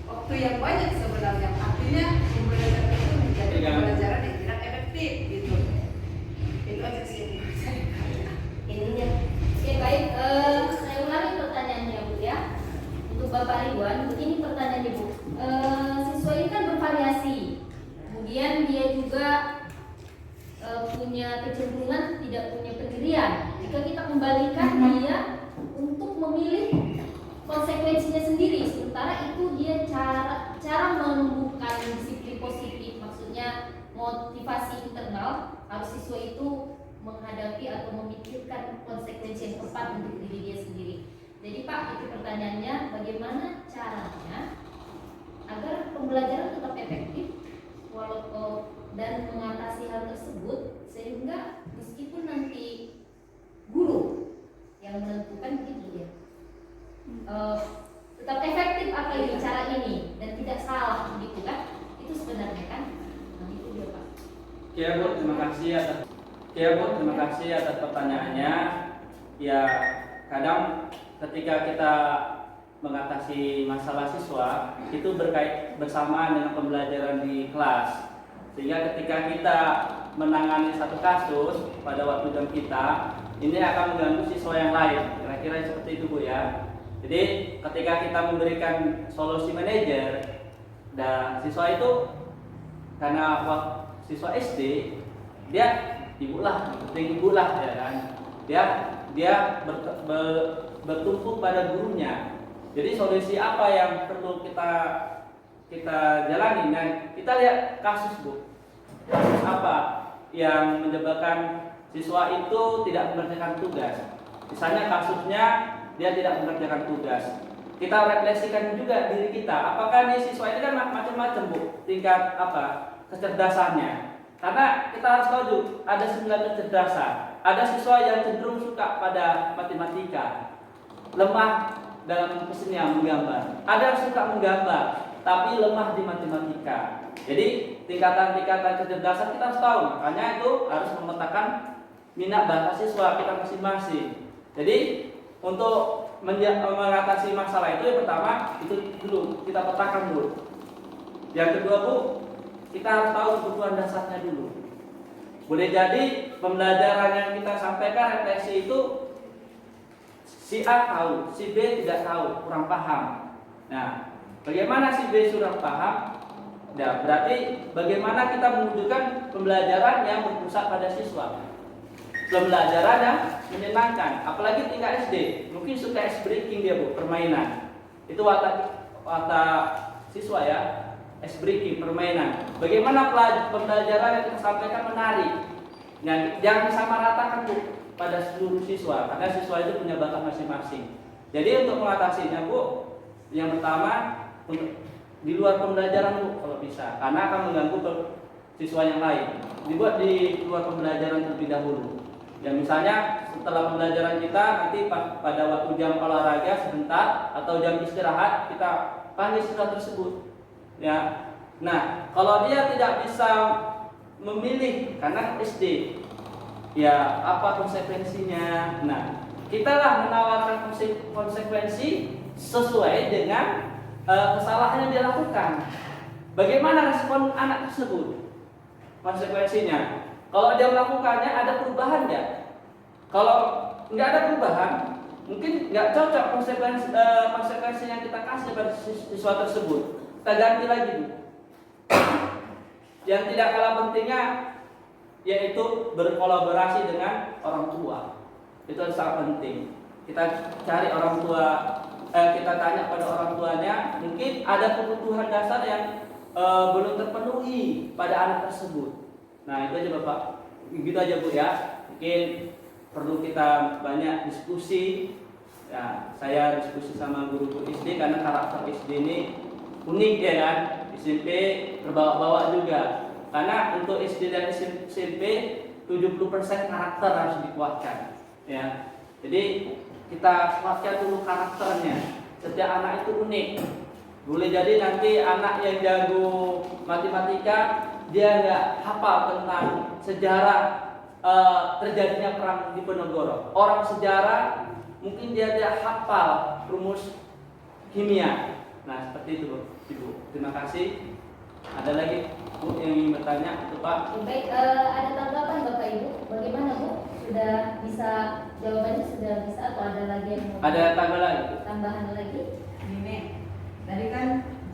waktu yang banyak sebenarnya. Artinya pembelajaran itu menjadi pembelajaran yang tidak efektif gitu. Itu aja sih. Ininya. Oke, baik. Saya ulangi pertanyaannya Bu ya. Untuk Bapak Ridwan, begini pertanyaannya Bu. Siswa ini kan bervariasi. Kemudian dia juga punya kecenderungan tidak punya pendirian. Jika kita kembalikan dia untuk memilih konsekuensinya sendiri, sementara itu dia cara menumbuhkan disiplin positif, maksudnya motivasi internal, harus siswa itu menghadapi atau memikirkan konsekuensi yang tepat untuk diri dia sendiri. Jadi Pak, itu pertanyaannya, bagaimana caranya agar pembelajaran tetap efektif dan mengatasi hal tersebut, sehingga meskipun nanti guru yang menentukan gitu ya, tetap efektif apa ini cara ini dan tidak salah gitu kan? Itu sebenarnya kan? Nah, itu dia Pak. Ya Bu, terima kasih atas pertanyaannya. Ya, kadang ketika kita mengatasi masalah siswa itu berkait bersamaan dengan pembelajaran di kelas, sehingga ketika kita menangani satu kasus pada waktu jam kita, ini akan mengganggu siswa yang lain. Kira-kira seperti itu Bu ya. Jadi ketika kita memberikan solusi manajer, dan siswa itu karena siswa SD, dia ibu lah ya kan. Dia bertumpu pada gurunya. Jadi solusi apa yang perlu kita jalani? Dan kita lihat kasus Bu. Kasus apa yang menyebabkan siswa itu tidak mengerjakan tugas? Misalnya kasusnya dia tidak mengerjakan tugas. Kita refleksikan juga diri kita. Apakah nih siswa ini kan macam-macam Bu, tingkat kecerdasannya. Karena kita harus tahu juga ada 9 kecerdasan. Ada siswa yang cenderung suka pada matematika, lemah dalam kesenian menggambar. Ada yang suka menggambar, tapi lemah di matematika. Jadi tingkatan-tingkatan kecerdasan kita harus tahu. Makanya itu harus memetakan minat bakat siswa kita masing-masing. Jadi untuk mengatasi masalah itu yang pertama itu dulu kita petakan dulu. Yang kedua Bu, kita harus tahu kebutuhan dasarnya dulu. Boleh jadi pembelajaran yang kita sampaikan refleksi itu si A tahu, si B tidak tahu, kurang paham. Nah, bagaimana si B sudah paham? Nah, berarti bagaimana kita mewujudkan pembelajaran yang berpusat pada siswa. Pembelajaran yang menyenangkan, apalagi tingkat SD, mungkin suka ice breaking dia Bu, permainan. Itu watak siswa ya. Ice breaking, permainan. Bagaimana pembelajaran yang kita sampaikan menarik. Nah, jangan disamaratakan Bu pada seluruh siswa, karena siswa itu punya bakat masing-masing. Jadi untuk mengatasinya Bu, yang pertama untuk di luar pembelajaran Bu kalau bisa, karena akan mengganggu siswa yang lain. Dibuat di luar pembelajaran terlebih dahulu. Ya misalnya setelah pembelajaran kita nanti pada waktu jam olahraga sebentar atau jam istirahat kita panggil siswa tersebut. Ya, nah kalau dia tidak bisa memilih karena SD, ya apa konsekuensinya? Nah, kita lah menawarkan konsekuensi sesuai dengan kesalahan yang dia lakukan. Bagaimana respon anak tersebut? Konsekuensinya, kalau dia melakukannya ada perubahan ya. Kalau nggak ada perubahan, mungkin nggak cocok konsekuensi yang kita kasih pada siswa tersebut. Kita ganti lagi Bu. Yang tidak kalah pentingnya yaitu berkolaborasi dengan orang tua. Itu sangat penting. Kita cari orang tua, kita tanya pada orang tuanya, mungkin ada kebutuhan dasar yang belum terpenuhi pada anak tersebut. Nah itu aja Bapak, gitu aja Bu ya. Mungkin perlu kita banyak diskusi. Ya, saya diskusi sama guru SD karena karakter SD ini unik ya kan. SMP terbawa-bawa juga. Karena untuk SD dan SMP 70% karakter harus dikuatkan. Ya, jadi kita kuatkan dulu karakternya. Setiap anak itu unik. Boleh jadi nanti anak yang jago matematika dia nggak hafal tentang sejarah terjadinya perang di Ponorogo. Orang sejarah mungkin dia tidak hafal rumus kimia. Nah seperti itu Ibu. Terima kasih. Ada lagi Bu yang ingin bertanya itu Pak? Baik, ada tanggapan Bapak Ibu? Bagaimana Bu? Sudah bisa jawabannya sudah bisa atau ada lagi yang mau? Ada tambahan lagi? Ini tadi kan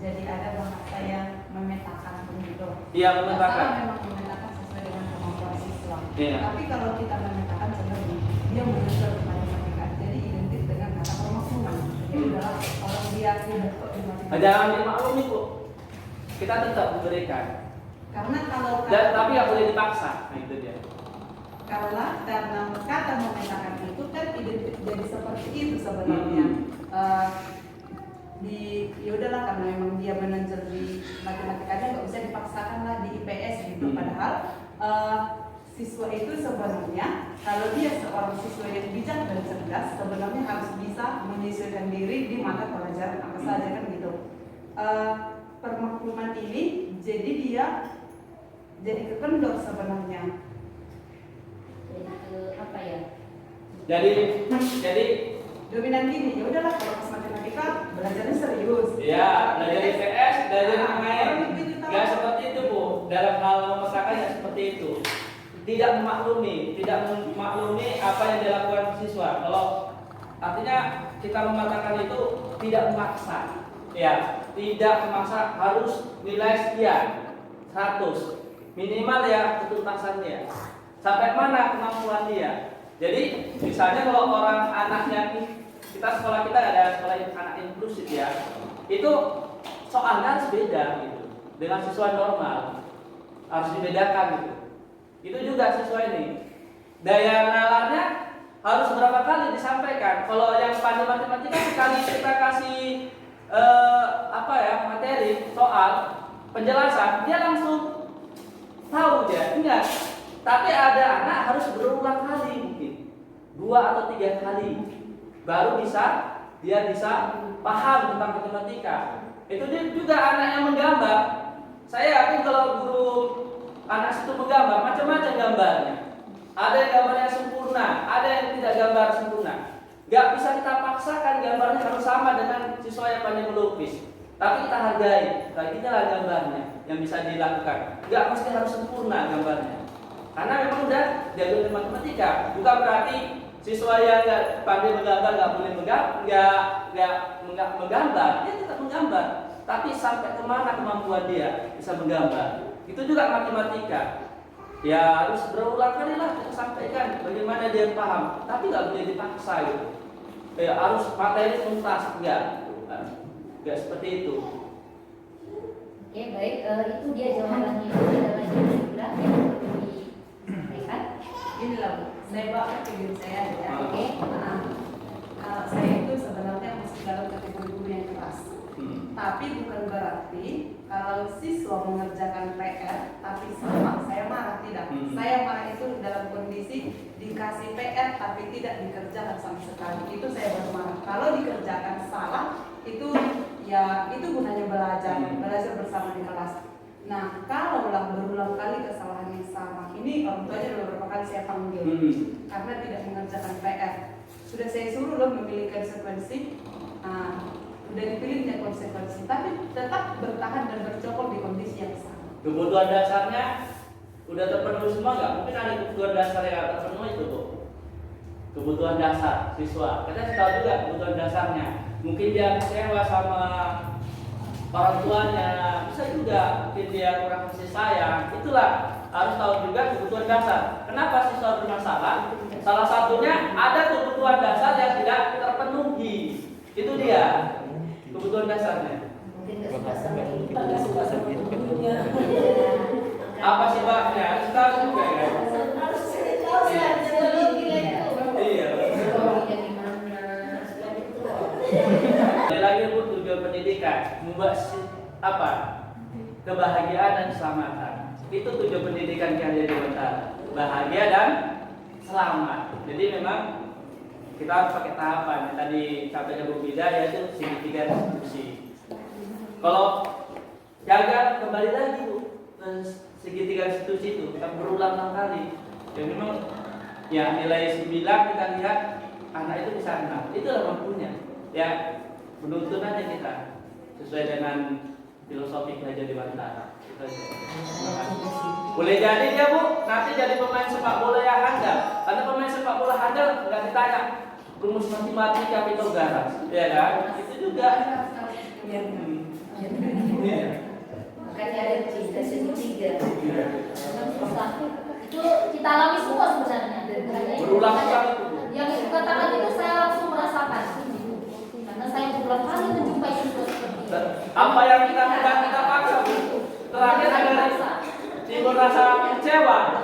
jadi ada bahasa yang memetakan begitu. Iya, memetakan. Memang memetakan sesuai dengan kemampuan siswa. Iya. Tapi kalau kita memetakan sebenarnya dia menyusul matematika. Jadi identik dengan kata pemakluman. Jadi adalah orang dia tidak kok di matematika. Jangan dimaklumi Bu. Kita tetap memberikan. Karena kalau tapi nggak boleh dipaksa. Nah itu dia. Karena kata memetakan itu kan identik jadi seperti itu sebenarnya. Ya udahlah karena memang dia menonjol di matematikanya nggak bisa dipaksakan lah di IPS gitu. Padahal siswa itu sebenarnya kalau dia seorang siswa yang bijak dan cerdas sebenarnya harus bisa menyesuaikan diri di mata pelajaran apa saja kan gitu. Permakluman ini jadi dia jadi kekendor sebenarnya. Apa ya? Jadi dominan gini, ya udahlah kalau pas matematika belajarnya serius. Iya, belajar IPS, belajar main. Gak seperti itu Bu. Dalam hal memetakan ya seperti itu. Tidak memaklumi apa yang dilakukan siswa. Kalau artinya kita memetakan itu tidak memaksa. Ya, tidak memaksa harus nilai sekian 100. minimal ya ketuntasan dia. Sampai mana kemampuan dia. Jadi misalnya kalau orang anak yang kita sekolah kita ada sekolah anak inklusif ya, itu soalnya harus beda gitu dengan siswa normal, harus dibedakan gitu. Itu juga siswa ini daya nalarnya harus berapa kali disampaikan. Kalau yang pandai matematika sekali kita kasih materi soal penjelasan dia langsung tahu dia enggak. Tapi ada anak harus berulang kali mungkin 2 atau 3 kali baru dia bisa paham tentang matematika. Itu juga anak yang menggambar. Saya yakin kalau guru anak situ menggambar macam-macam gambarnya. Ada yang gambarnya sempurna, ada yang tidak gambar sempurna. Gak bisa kita paksakan gambarnya harus sama dengan siswa yang pandai melukis. Tapi kita hargai, inilah gambarnya yang bisa dilakukan. Gak mesti harus sempurna gambarnya. Karena memang udah jago di matematika. Bukan berarti siswa yang nggak pandai menggambar nggak boleh menggambar, dia tetap menggambar. Tapi sampai kemana kemampuan dia bisa menggambar? Itu juga matematika. Ya harus berulang kali lah kita sampaikan bagaimana dia paham. Tapi nggak boleh dipaksa gitu. Ya harus materi tuntas, nggak seperti itu. Oke, baik, itu dia jawabannya. Ada lagi yang disampaikan? Inilah Bu, saya bawa ke diri saya ya. Oke. Saya itu sebenarnya masih dalam kategori guru yang keras. Tapi bukan berarti kalau siswa mengerjakan PR tapi sama, saya marah, tidak. Saya marah itu dalam kondisi dikasih PR tapi tidak dikerjakan sama sekali. Itu saya baru marah. Kalau dikerjakan salah, itu ya itu gunanya belajar bersama di kelas. Nah, kalaulah berulang kali kesalahan yang sama, ini orang tuanya beberapa kali saya panggil karena tidak mengerjakan PR. Sudah saya suruh loh memilih konsekuensi, sudah dipilihnya konsekuensi, tapi tetap bertahan dan bercokol di kondisi yang sama. Kebutuhan dasarnya udah terpenuhi semua nggak? Mungkin ada kebutuhan dasar yang nggak terpenuhi itu Bu. Kebutuhan dasar siswa, kita tahu juga kebutuhan dasarnya. Mungkin dia kecewa sama orang tuanya, bisa juga mungkin dia kurang kasih sayang. Itulah harus tahu juga kebutuhan dasar. Kenapa siswa bermasalah? Salah satunya ada kebutuhan dasar yang tidak terpenuhi. Itu dia kebutuhan dasarnya. Apa sebabnya? Kita juga ya. Iya. Lagi Bu, tujuan pendidikan membuat kebahagiaan dan keselamatan. Itu tujuan pendidikan yang ada di Utara, bahagia dan selamat. Jadi memang kita harus pakai tahapan yang tadi sampaikan Bu Bida, yaitu segitiga restitusi. Kalau jaga kembali lagi Bu, segitiga restitusi itu kita berulang kali. Dan memang ya nilai 9 kita lihat anak itu bisa 6, itulah mampunya. Ya menuntun aja kita sesuai dengan filosofi Ki Hajar Dewantara. Boleh jadi dia Bu nanti jadi pemain sepak bola yang handal. Karena pemain sepak bola handal nggak ditanya rumus matematika Pitagoras, ya kan? Itu juga. Makanya ada cerita segitiga. Itu kita alami semua sebenarnya. Berulang kali. Yang katakan itu saya langsung merasakan. Karena saya berulang kali menjumpai siswa seperti itu. Apa yang kita paksa Bu? Terakhir ada timbul rasa kecewa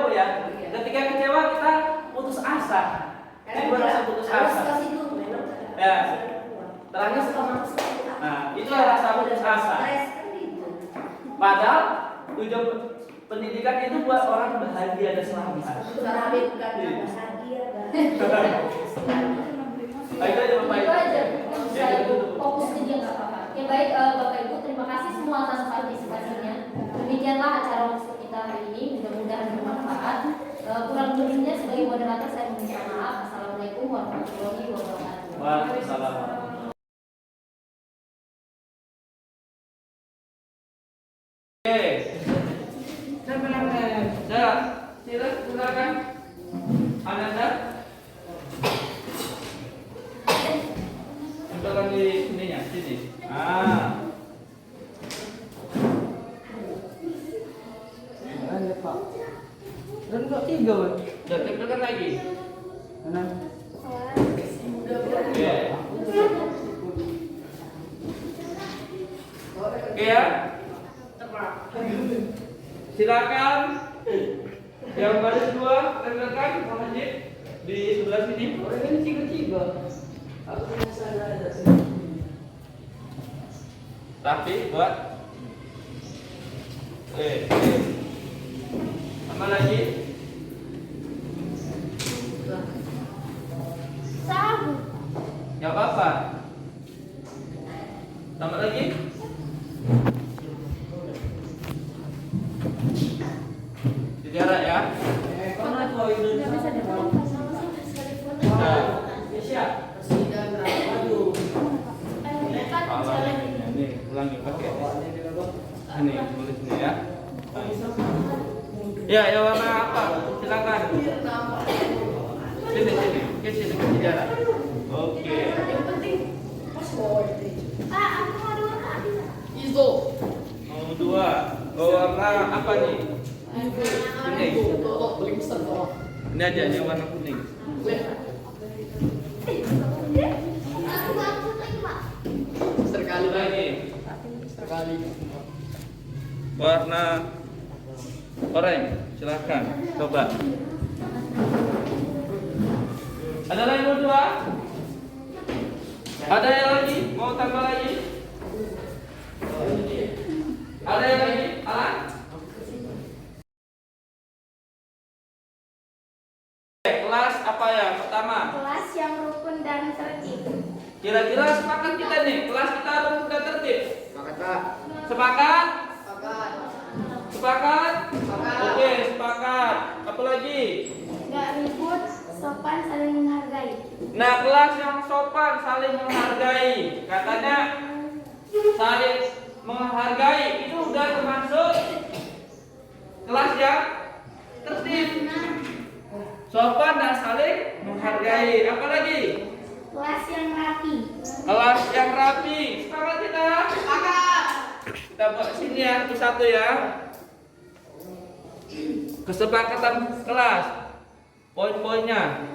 Bu ya. Ketika kecewa kita putus asa. Timbul rasa putus asa. Ya. Terakhir nah, itulah rasa putus asa. Padahal tujuan pendidikan itu buat orang bahagia dan selamat. Itu aja. Fokus ke dia nggak apa-apa. Oke, baik Bapak Ibu, terima kasih semua atas partisipasinya. Demikianlah acara workshop kita hari ini. Mudah-mudahan bermanfaat. Kurang lebihnya sebagai moderator saya meminta maaf. Assalamualaikum warahmatullahi wabarakatuh. Waalaikumsalam. Oke. Silakan. Ananda. Silakan di sininya, sini. Oke. Oke ya. Silakan yang baris dua rekan-rekan Pak Haji di sebelah sini. Orang ini tiga-tiga. Aku penasaran ada sini. Rapi buat. Oke. Sama lagi. Sabu. Ya apa-apa. Tambah lagi. Dijarak ya. Nggak bisa ditelepon. Nah. Kan Ini ulangi pakai. Ini tulis ini ya. Ya, ya warna apa? Silakan. Sini. Ke sini dijarak. Oke. aku mau dua kali. Mau dua. Oh, warna apa nih? Kuning. Ini aja yang warna kuning. Sekali lagi. Warna oranye. Silakan. Coba. Ada lagi mau dua? Ada yang lagi? Mau tambah lagi? Ada yang lagi? Alan? Kelas apa ya? Pertama. Kelas yang rukun dan tertib. Kira-kira sepakat kita nih, kelas kita rukun dan tertib. Sepakat, Pak. Sepakat? Sepakat? Oke, sepakat. Apa lagi? Gak ribut, sopan, saling menghargai. Nah, kelas yang sopan saling menghargai. Katanya saling menghargai itu udah termasuk kelas yang tertib. Sopan dan saling menghargai. Apa lagi? Kelas yang rapi. Kelas yang rapi. Sepakat kita? Sepakat. Kita buat sini ya, satu ya. Kesepakatan kelas. Poin-poinnya.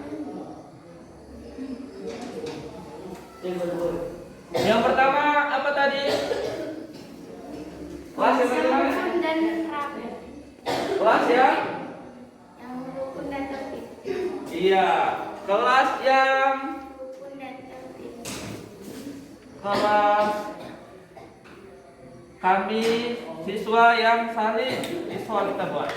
Yang pertama apa tadi? Kelas yang bagaimana? Rukun dan rapi. Kelas yang Rukun dan tertib. iya, kelas yang Rukun dan tertib. kelas kami siswa yang saling siswa kita buat.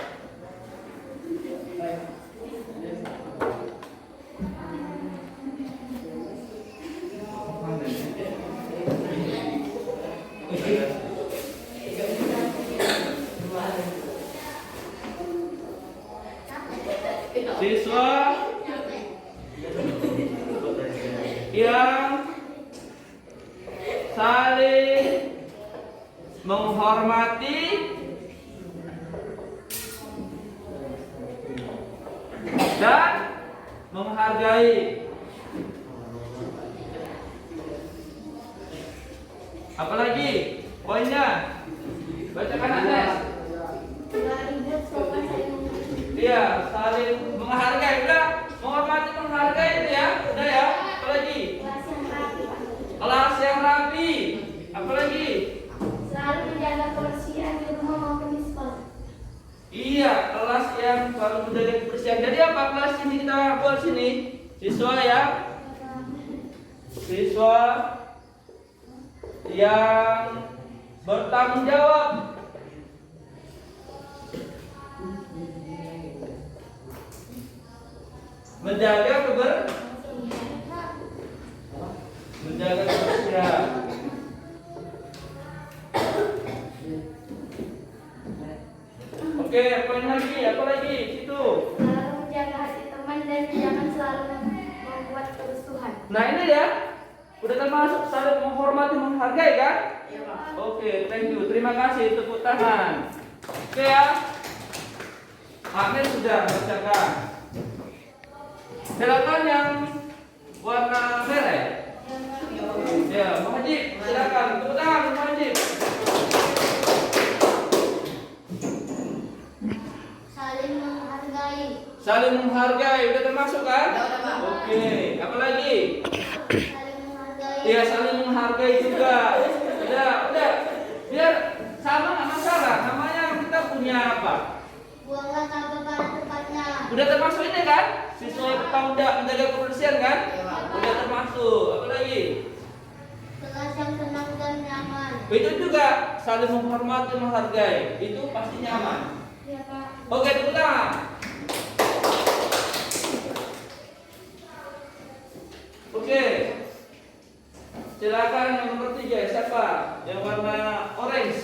Siswa yang saling menghormati dan menghargai. Apalagi poinnya? Bacakan Anes. Gak ribut, sopan, saling menghargai. Iya, saling menghargai. Udah, menghormati, menghargai itu ya. Udah ya. Apalagi? Kelas yang rapi. Kelas yang rapi. Apalagi? Selalu menjaga kebersihan di rumah maupun di sekolah. Iya, kelas yang selalu menjaga kebersihan. Jadi apa kelas ini kita buat sini? Siswa ya. Siswa yang bertanggung jawab. Menjaga kebersihan. Oke, poin lagi, apa lagi? Situ. Selalu menjaga hati teman dan jangan selalu membuat kerusuhan. Nah ini ya, udah termasuk saling menghormati, menghargai kan? Iya, Pak. Oke, thank you. Terima kasih, tepuk tangan. Oke ya. Agnes sudah bacakan. Silakan yang warna merah ya? Ya, Pak Haji, silakan. Tepuk tangan, Pak Haji. Saling menghargai. Saling menghargai, udah termasuk kan? Udah, Pak. Oke, apa lagi? Iya, saling menghargai juga. Udah. Biar sama nggak masalah. Namanya kita punya apa? Buanglah sampah pada tempatnya. Udah termasuk ini kan? Siswa kita udah menjaga kebersihan kan? Udah termasuk. Apa lagi? Kelas yang tenang dan nyaman. Itu juga saling menghormati, menghargai. Itu pasti nyaman. Iya, Pak. Oke, tepuk tangan. Oke. Silakan yang nomor 3 siapa? Yang warna orange.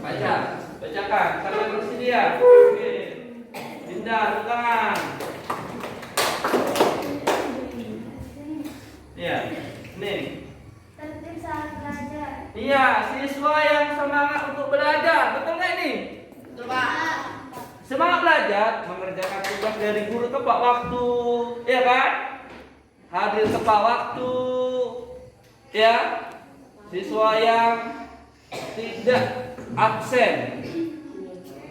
Bacakan. Siapa yang bersedia? Oke. Dinda, tepuk tangan. Iya. Nih. Tertib saat belajar. Iya, siswa yang semangat untuk belajar. Betul nggak ini? Betul, Pak. Semangat belajar, mengerjakan tugas dari guru tepat waktu, ya kan? Hadir tepat waktu, ya. Siswa yang tidak absen,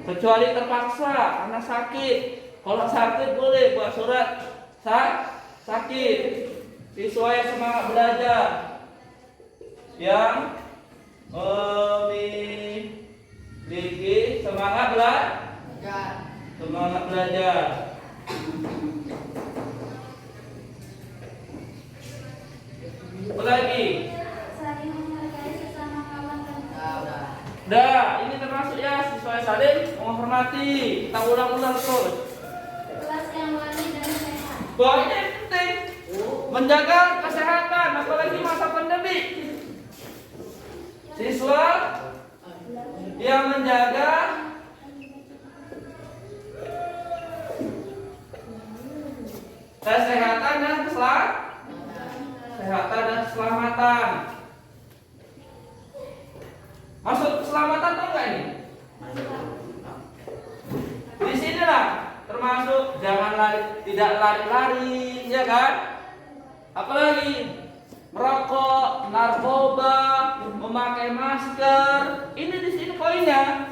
kecuali terpaksa karena sakit. Kalau sakit boleh buat surat sakit. Siswa yang semangat belajar, yang memiliki semangat belajar. Apa lagi? Saling menghargai sesama kawan dan Dah, ini termasuk ya siswa yang saling menghormati. Kita ulang-ulang terus. kelas yang wali dan sehat. Wah, ini yang penting. Menjaga kesehatan, apalagi masa pandemi. Siswa yang menjaga kesehatan dan keselamatan. Maksud keselamatan tahu nggak ini? Di sinilah termasuk tidak lari-lari, ya kan? Apalagi merokok, narkoba, memakai masker. Ini di sini poinnya.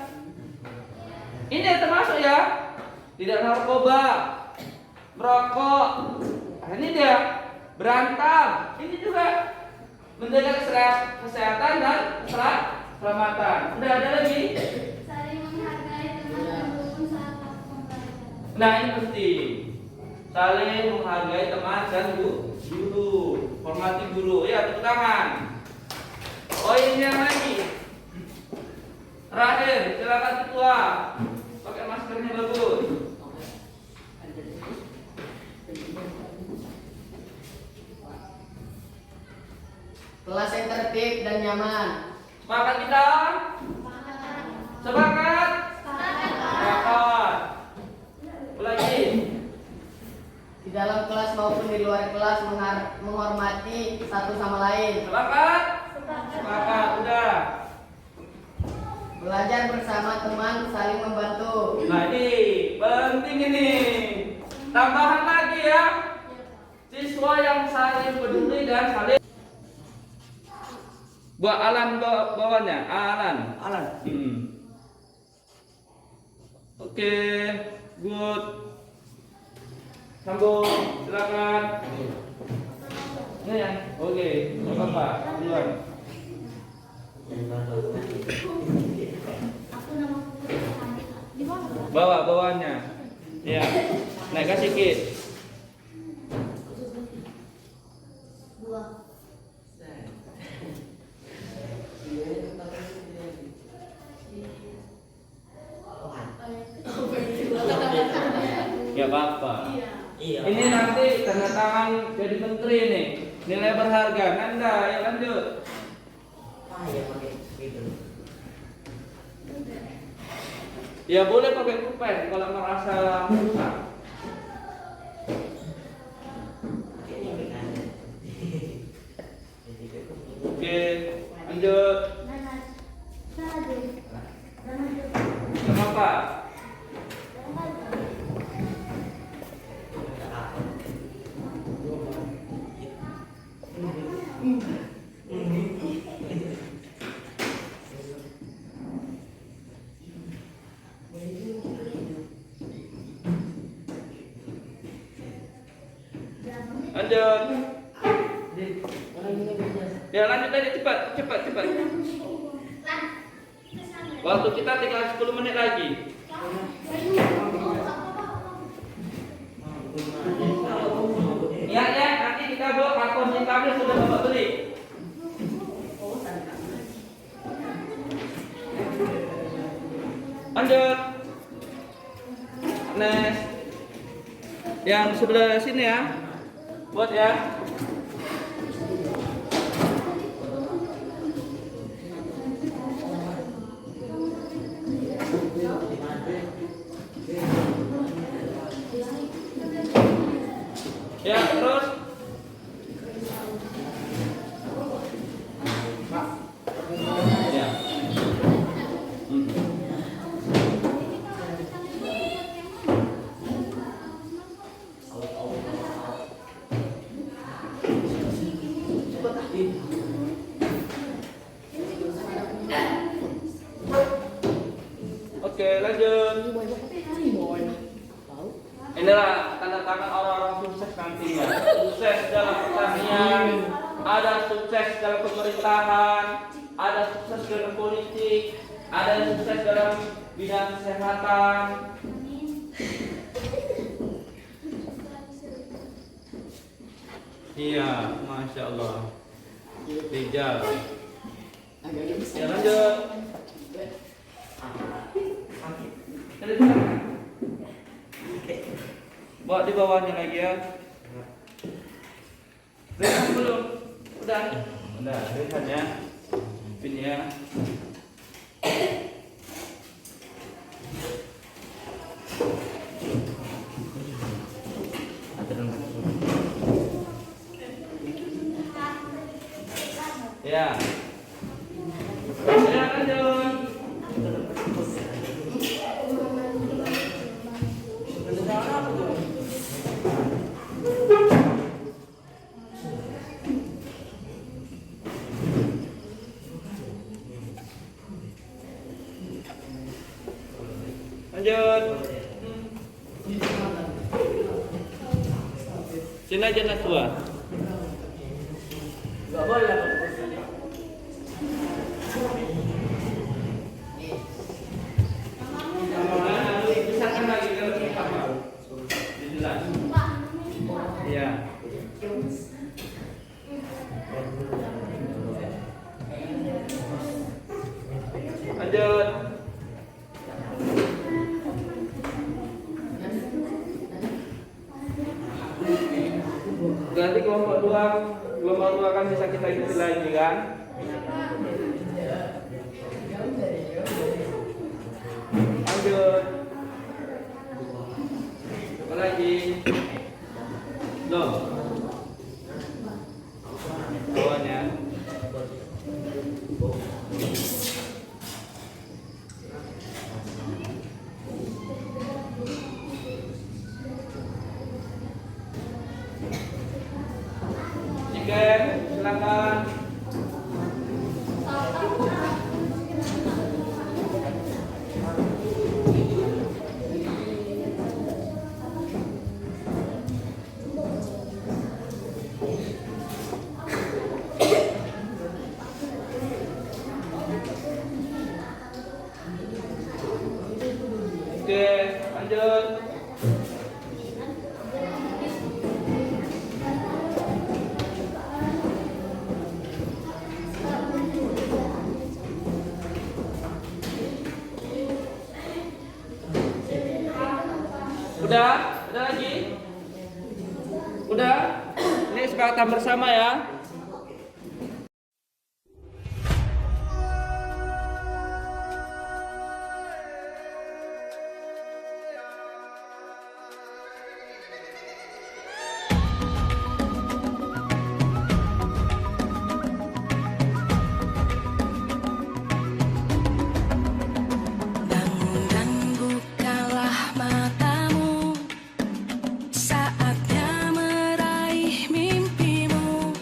Ini yang termasuk ya. Tidak narkoba, merokok. Nah, ini dia. Berantem. Ini juga menjaga kesehatan dan keselamatan. Udah ada lagi? Saling menghargai teman dan rukun saat waktu belajar. Nah, ini penting. Saling menghargai teman dan guru. Hormati guru. Ya, tepuk tangan. Oh, ini yang lagi. Terakhir, silakan ketua. Pakai maskernya bagus. Kelas yang tertib dan nyaman. Sepakat kita? Sepakat? Sepakat. Lagi. Di dalam kelas maupun di luar kelas menghormati satu sama lain. Sepakat? Sepakat. Udah. Belajar bersama teman, saling membantu. Nah, ini penting ini. Tambahan lagi ya. Siswa yang saling peduli dan saling buat Alan bawahnya, Alan. Oke, good. Sambung, silakan. Ini ya, oke, nggak apa-apa, duluan. Bawahnya, ya, naik sedikit. Ya apa-apa. Ini nanti tanda tangan jadi menteri nih. Nilai berharga. Nanda, ya lanjut. Ya boleh pakai pulpen kalau merasa susah. Oke, lanjut. Kenapa? Lanjut. Ya lanjut aja cepat. Waktu kita tinggal 10 menit lagi. Niatnya nanti kita bawa karton hitamnya sudah Bapak beli. Lanjut. Next. Yang sebelah sini ya. Buat ya. Ya, terus. Ya. Oke, lanjut. Inilah tanda tangan orang-orang sukses nantinya. Sukses dalam pertanian, ada sukses dalam pemerintahan, ada sukses dalam politik, ada sukses dalam bidang kesehatan. Iya, masya Allah. Rijal. Ya lanjut. Bawa di bawahnya lagi ya. Rehat belum? Udah, rehat ya. Ini ya. Ya. Ya lanjut. Lanjut. Sini aja Naswa. Enggak boleh. Pisahkan lagi kalau kita mau. Jelas. Iya. Lanjut. Berarti kelompok dua kan bisa kita ikuti lagi kan? Lanjut. Apa lagi? Loh. Bawahnya. Oke, silakan. Oke, lanjut. Udah lagi? Udah? Ini kesepakatan bersama ya. Saatnya meraih mimpimu.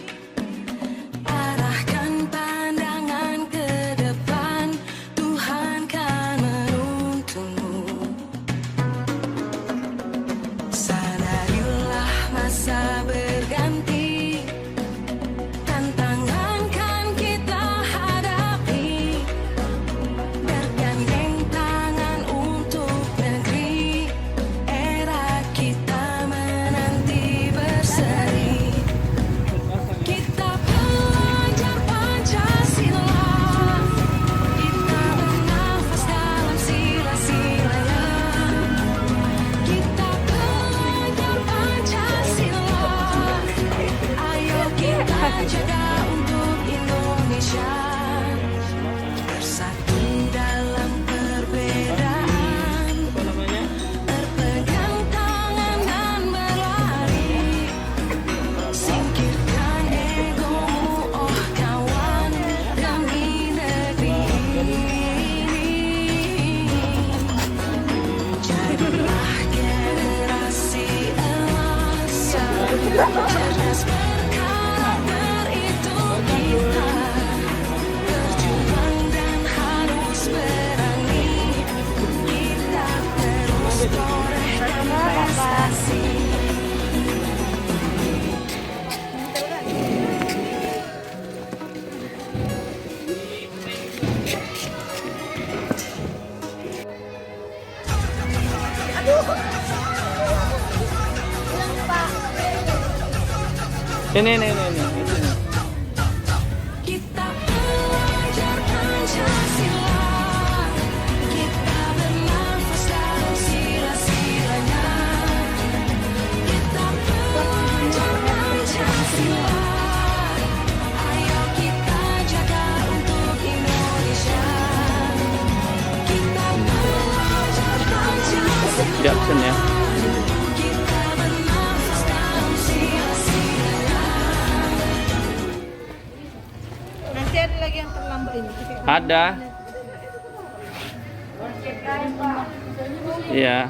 Ini. Kita belajar Pancasila, kita bernafas dalam sila-silanya. Kita belajar Pancasila, ayo kita jaga untuk Indonesia. Kita belajar Pancasila. Tidak absen ya. Nanti ada lagi yang terlambat ini. Ada. Iya.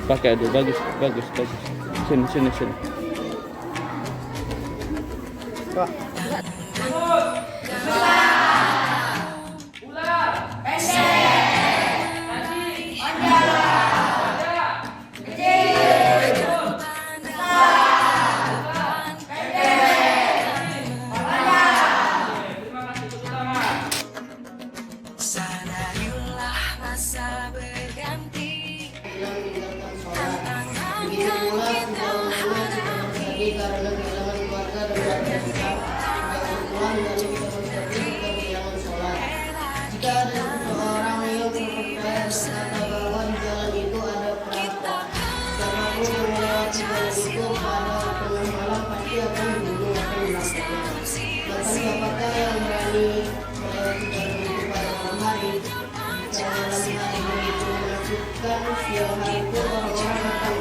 Pakai dulu, bagus. Sini. Wah. Sadarilah masa berganti, tantangan Begitu yang pula kita hadapi. karena kehilangan keluarga dan keluarga kita, jangan pulang dari kita bersedih kita kehilangan sholat. Jika ada seseorang yang berkata bahwa di jalan itu ada perampok, siapapun yang melewati jalan itu pada tengah malam pasti akan dibunuh atau melakukannya. Maka siapakah yang berani melewati jalan itu pada malam hari? Jika malam hari begitu menakutkan, siang hari itu orang-orang akan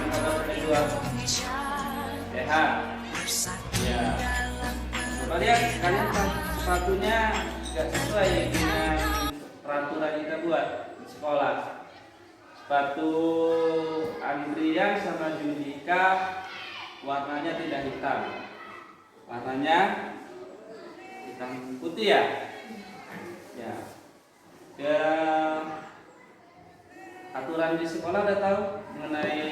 Sehat. Ya. Coba lihat kalian sepatunya nggak sesuai dengan peraturan kita buat di sekolah. Sepatu Andrian sama Judika warnanya tidak hitam, warnanya hitam putih ya. Ya. Aturan di sekolah udah tahu mengenai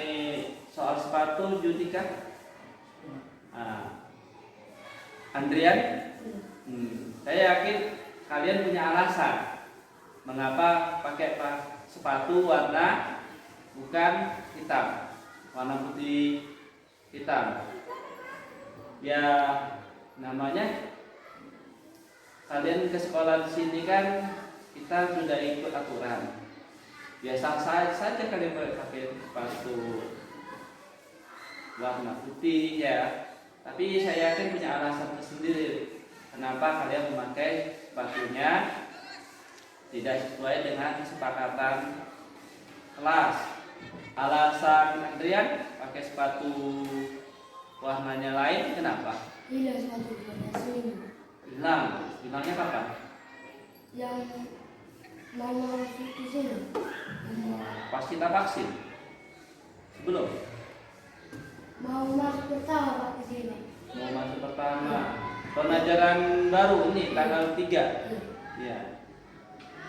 soal sepatu Judika? Andrian? Saya yakin kalian punya alasan mengapa pakai sepatu warna bukan hitam, warna putih hitam. Ya namanya kalian ke sekolah di sini kan kita sudah ikut aturan. Biasa saja kalian pakai sepatu warna putih ya. Tapi saya yakin punya alasan tersendiri kenapa kalian memakai sepatunya tidak sesuai dengan kesepakatan kelas. Alasan Andrian pakai sepatu warnanya lain kenapa? Hilang sepatu warna aslinya. Hilangnya kapan? Yang mau vaksin sini. Pas kita vaksin? Sebelum? Mau masuk pertama Pak ke sini. Mau masuk pertama. Pelajaran baru ini tanggal 3. Ya.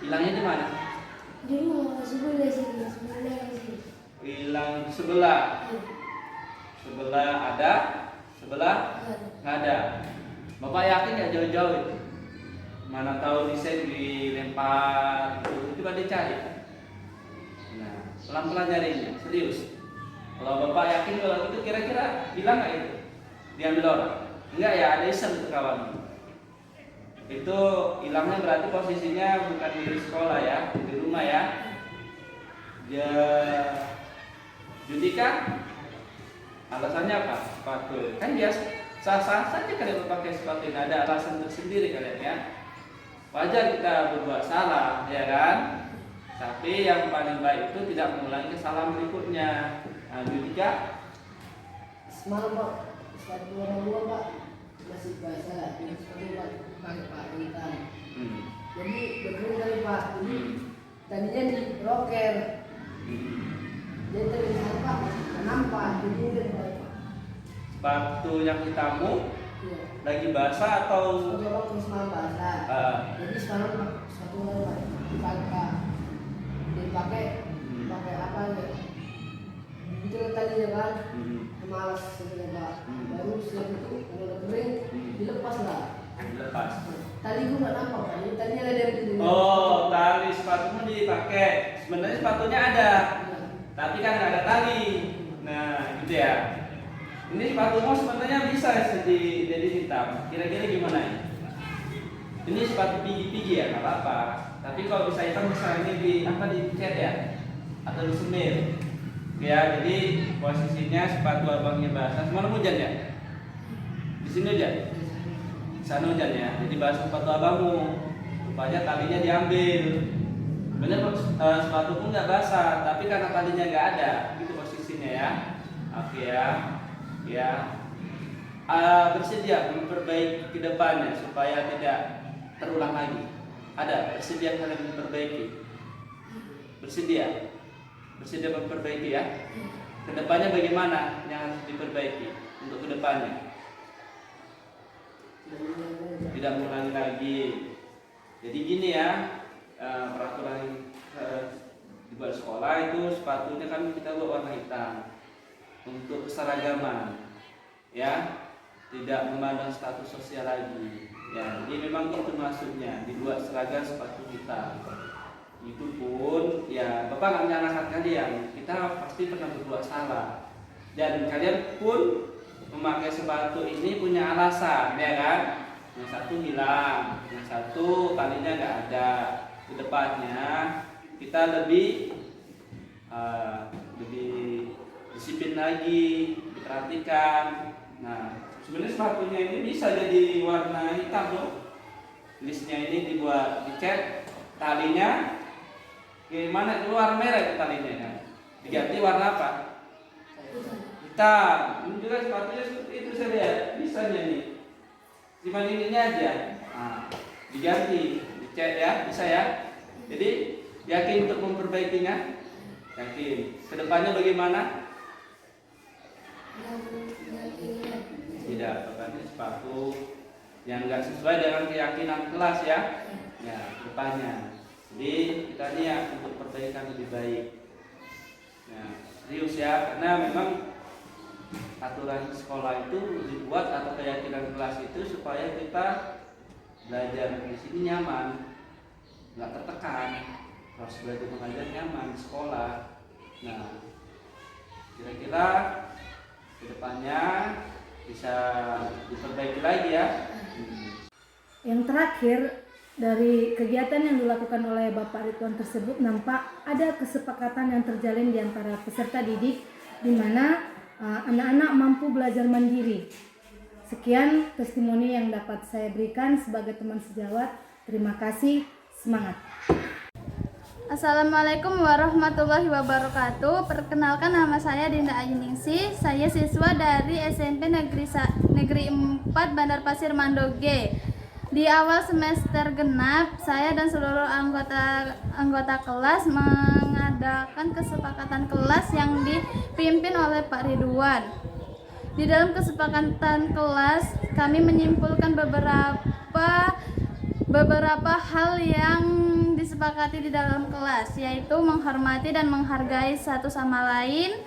Hilangnya di mana? Di rumah sebelah sini. Hilang sebelah. Sebelah ada, sebelah nggak ada. Bapak yakin nggak jauh-jauh itu? Mana tahu desain dilempar itu, coba dicari. Nah, pelan-pelan nyarinya, serius. Kalau bapak yakin kalau itu kira-kira hilang nggak itu? Diambil orang? Enggak ya, ada iseng itu kawan. Itu hilangnya berarti posisinya bukan di sekolah ya, di rumah ya. Ya, Judika, alasannya apa? Sepatu. Kan biasa, sah-sah saja kalian pakai sepatu. Tidak ada alasan tersendiri kalian ya. Wajar kita berbuat salah, ya kan? Tapi yang paling baik itu tidak mengulangi kesalahan berikutnya. Nah, Judika, semalam Pak, sepatu warna dua Pak masih basah, ini sepatu pakai Pak hitam. Jadi berkering kali Pak, jadi tadinya di rocker, Jadi tadi saya Pak nampak jadi ingat Pak. Sepatu yang hitammu Iya. lagi basah atau Coba waktu semalam basah. Jadi sekarang sepatu dipakai apa ya? Itu tadinya kan malas sebenarnya Pak. Baru siang itu kalau udah kering dilepas lah. dilepas? Tadi gue nggak nampak Pak. Ini tadinya ada yang begini. Oh, tali sepatumu dipakai. Sebenarnya sepatunya ada, tapi kan nggak ada tali. Nah, gitu ya. Ini sepatumu sebenarnya bisa jadi hitam. Kira-kira gimana ya? Ini sepatu pigi-pigi ya, nggak apa-apa. Tapi kalau bisa hitam, bisa ini dicat ya, atau disemir. Ya, jadi posisinya sepatu abangnya basah. Semalam hujan ya? Di sini hujan? Di sana hujan ya. Jadi basah sepatu abangmu. Rupanya talinya diambil. Sebenarnya sepatu pun nggak basah, tapi karena talinya nggak ada, gitu posisinya ya. Oke ya. Ya. Bersedia memperbaiki ke depannya supaya tidak terulang lagi. Ada bersedia kalian memperbaiki? Bersedia? Bersedia memperbaiki ya? Kedepannya bagaimana yang harus diperbaiki untuk kedepannya? Tidak mengulangi lagi. Jadi gini ya, peraturan dibuat sekolah itu sepatunya kan kita buat warna hitam untuk keseragaman, ya, tidak memandang status sosial lagi. Ya, jadi memang itu maksudnya dibuat seragam sepatu hitam. Itu pun ya Bapak nggak menyalahkan kalian, kita pasti pernah berbuat salah dan kalian pun memakai sepatu ini punya alasan, ya kan? Yang satu hilang, yang satu talinya nggak ada. Kedepannya kita lebih disiplin lagi, diperhatikan. Nah, sebenarnya sepatunya ini bisa jadi warna hitam loh. Listnya ini dicat, talinya gimana? Keluar merah itu talinya kan? Diganti warna apa? Hitam. Ini juga sepatunya seperti itu saya lihat. Bisa nih. Cuma ininya aja. Nah, diganti, dicat ya, bisa ya. Jadi yakin untuk memperbaikinya? Yakin. Kedepannya bagaimana? Tidak, berarti sepatu yang enggak sesuai dengan keyakinan kelas ya. Ya, depannya. Jadi kita niat untuk perbaikan lebih baik. Nah, serius ya, karena memang aturan sekolah itu dibuat atau keyakinan kelas itu supaya kita belajar di sini nyaman, nggak tertekan, harus belajar mengajar nyaman di sekolah. Nah, kira-kira kedepannya bisa diperbaiki lagi ya. Yang terakhir, dari kegiatan yang dilakukan oleh Bapak Ridwan tersebut nampak ada kesepakatan yang terjalin di antara peserta didik di mana anak-anak mampu belajar mandiri. Sekian testimoni yang dapat saya berikan sebagai teman sejawat. Terima kasih, semangat. Assalamualaikum warahmatullahi wabarakatuh. Perkenalkan, nama saya Dinda Ayuningsi. Saya siswa dari SMP Negeri 4 Bandar Pasir Mandoge. Di awal semester genap, saya dan seluruh anggota kelas mengadakan kesepakatan kelas yang dipimpin oleh Pak Ridwan. Di dalam kesepakatan kelas, kami menyimpulkan beberapa hal yang disepakati di dalam kelas, yaitu menghormati dan menghargai satu sama lain,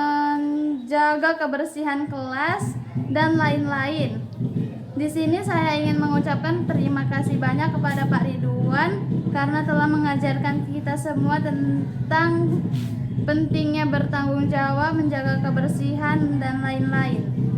menjaga kebersihan kelas, dan lain-lain. Di sini saya ingin mengucapkan terima kasih banyak kepada Pak Ridwan karena telah mengajarkan kita semua tentang pentingnya bertanggung jawab, menjaga kebersihan, dan lain-lain.